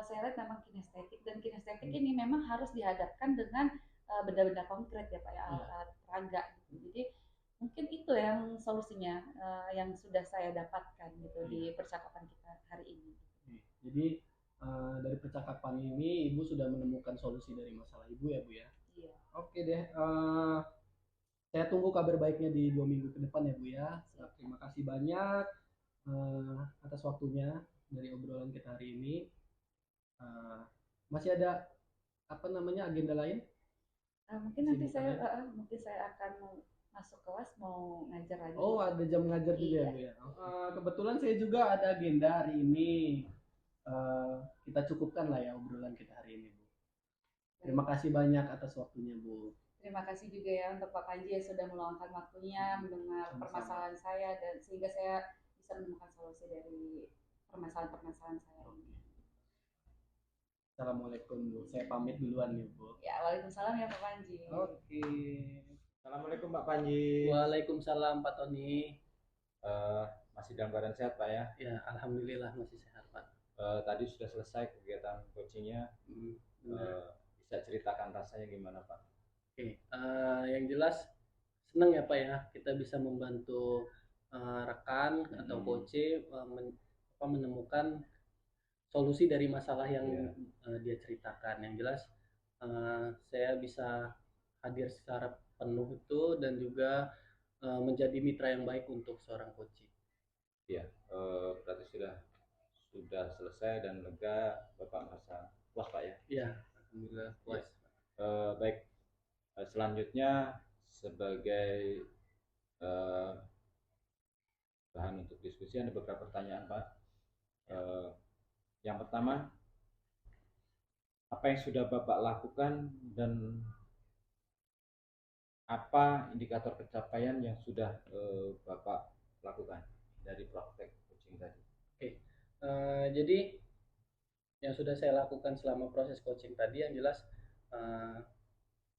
saya lihat memang kinestetik dan kinestetik ini memang harus dihadapkan dengan benda-benda konkret ya Pak ya alat peraga gitu. Jadi mungkin itu yang solusinya yang sudah saya dapatkan gitu di percakapan kita hari ini. Jadi dari percakapan ini Ibu sudah menemukan solusi dari masalah Ibu ya Bu ya. Iya. Oke deh, saya tunggu kabar baiknya di 2 minggu ke depan ya Bu ya. Terima kasih banyak atas waktunya dari obrolan kita hari ini. Masih ada apa namanya agenda lain? Mungkin nanti saya akan masuk kelas mau ngajar lagi. Oh, ada jam ngajar juga ya Iya. Bu ya. Kebetulan saya juga ada agenda hari ini. Kita cukupkan lah ya obrolan kita hari ini Bu. Terima kasih banyak atas waktunya Bu. Terima kasih juga ya untuk Pak Panji yang sudah meluangkan waktunya mendengar Sama-sama. permasalahan saya dan sehingga saya bisa menemukan solusi dari permasalahan-permasalahan saya. Assalamualaikum Bu. Saya pamit duluan nih Bu. Ya, waalaikumsalam ya Pak Panji. Oke. Assalamualaikum. Assalamualaikum Pak Panji. Waalaikumsalam Pak Tony. Masih dalam keadaan sehat Pak ya? Ya, alhamdulillah masih sehat Pak. Tadi sudah selesai kegiatan coachingnya. Bisa ceritakan rasanya gimana Pak? Oke, yang jelas senang ya Pak ya, kita bisa membantu rekan atau coach menemukan solusi dari masalah yang dia ceritakan. Yang jelas saya bisa hadir secara penuh itu dan juga menjadi mitra yang baik untuk seorang coach. Iya, berarti sudah selesai dan lega, Bapak merasa puas Pak ya? Iya, alhamdulillah puas. Baik, selanjutnya sebagai bahan untuk diskusi ada beberapa pertanyaan Pak. Yang pertama, apa yang sudah Bapak lakukan dan apa indikator pencapaian yang sudah Bapak lakukan dari praktek coaching tadi? Oke, jadi yang sudah saya lakukan selama proses coaching tadi yang jelas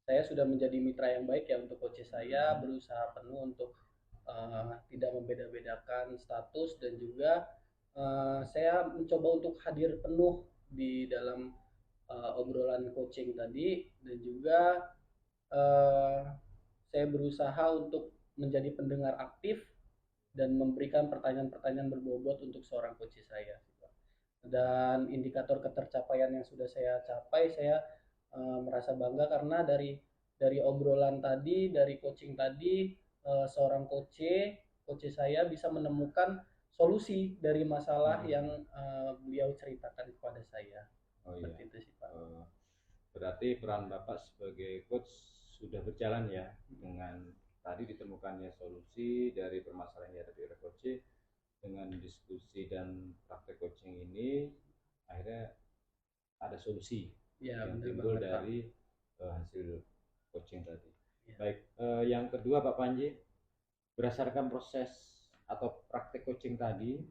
saya sudah menjadi mitra yang baik ya untuk coach saya, berusaha penuh untuk tidak membeda-bedakan status dan juga saya mencoba untuk hadir penuh di dalam obrolan coaching tadi dan juga saya berusaha untuk menjadi pendengar aktif dan memberikan pertanyaan-pertanyaan berbobot untuk seorang coach saya. Dan indikator ketercapaian yang sudah saya capai, saya merasa bangga karena dari obrolan tadi, dari coaching tadi, seorang coach saya bisa menemukan solusi dari masalah yang beliau ceritakan kepada saya. Seperti itu sih Pak. Berarti peran Bapak sebagai coach sudah berjalan ya dengan tadi ditemukannya solusi dari permasalahan yang dihadapi oleh coach. Dengan diskusi dan praktek coaching ini akhirnya ada solusi yang timbul dari hasil coaching tadi. Baik, yang kedua Pak Panji, berdasarkan proses atau praktek coaching tadi,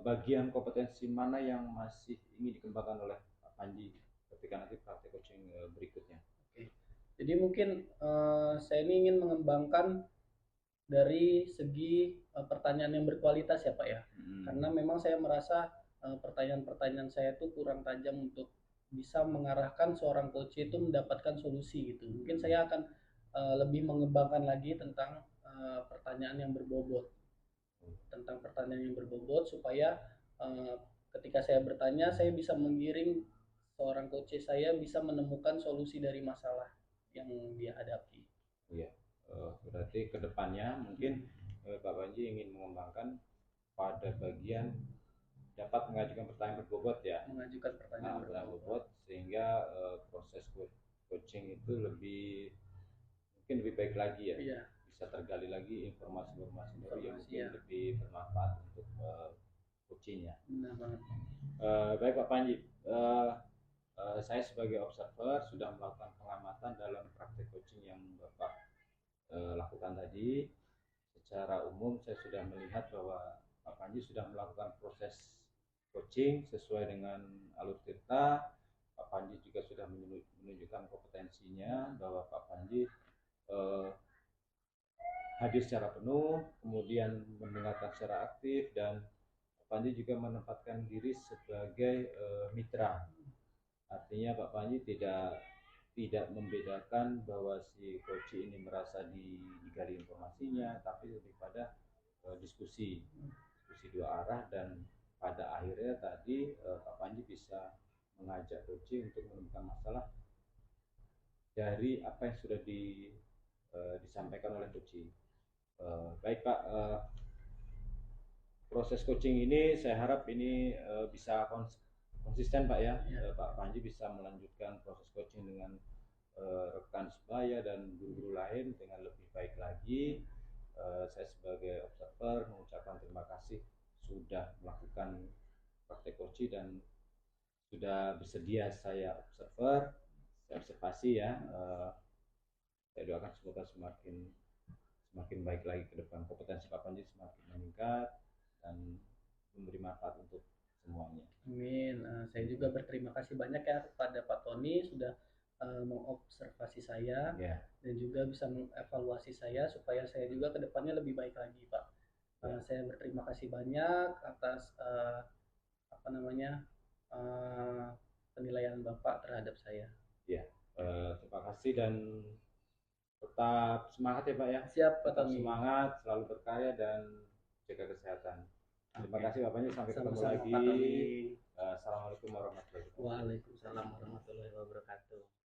bagian kompetensi mana yang masih ingin dikembangkan oleh Pak Panji ketika nanti praktek coaching berikutnya? Oke. Jadi mungkin saya ini ingin mengembangkan dari segi pertanyaan yang berkualitas ya Pak ya. Karena memang saya merasa pertanyaan-pertanyaan saya itu kurang tajam untuk bisa mengarahkan seorang coach itu mendapatkan solusi gitu. Mungkin saya akan lebih mengembangkan lagi tentang pertanyaan yang berbobot. Tentang pertanyaan yang berbobot supaya ketika saya bertanya saya bisa menggiring seorang coach saya bisa menemukan solusi dari masalah yang dia hadapi. Iya. Berarti kedepannya mungkin Pak Panji ingin mengembangkan pada bagian dapat mengajukan pertanyaan berbobot ya, mengajukan pertanyaan berbobot sehingga proses coaching itu mungkin lebih baik lagi ya. Iya. Bisa tergali lagi informasi-informasi baru yang mungkin lebih bermanfaat untuk coachingnya. Benar banget. Baik Pak Panji, saya sebagai observer sudah melakukan pengamatan dalam praktek coaching yang Bapak lakukan tadi. Secara umum saya sudah melihat bahwa Pak Panji sudah melakukan proses coaching sesuai dengan alur cerita. Pak Panji juga sudah menunjukkan kompetensinya bahwa Pak Panji hadir secara penuh, kemudian mendengarkan secara aktif, dan Pak Panji juga menempatkan diri sebagai mitra. Artinya Pak Panji tidak membedakan bahwa si coach ini merasa digali informasinya, tapi lebih pada diskusi dua arah, dan pada akhirnya tadi Pak Panji bisa mengajak coach untuk menemukan masalah dari apa yang sudah disampaikan oleh coach. Baik Pak, proses coaching ini saya harap ini bisa konsisten Pak ya. Pak Panji bisa melanjutkan proses coaching dengan rekan sebaya dan guru-guru lain dengan lebih baik lagi. Saya sebagai observer mengucapkan terima kasih sudah melakukan praktek coaching dan sudah bersedia saya observasi ya. Saya doakan semoga semakin baik lagi ke depan, kompetensi Pak Panji semakin meningkat dan memberi manfaat untuk semuanya. Amin. Saya juga berterima kasih banyak ya kepada Pak Tony sudah mengobservasi saya Ya. dan juga bisa mengevaluasi saya supaya saya juga kedepannya lebih baik lagi, Pak. Saya berterima kasih banyak atas apa namanya penilaian Bapak terhadap saya. Ya, terima kasih dan tetap semangat ya Pak ya. Siap, Pak Tetap Tony. semangat, selalu berkarya dan jaga kesehatan. Terima kasih Bapaknya, sampai ketemu Sama-sama, lagi. Pak Tony. Assalamualaikum warahmatullahi wabarakatuh. Waalaikumsalam warahmatullahi wabarakatuh.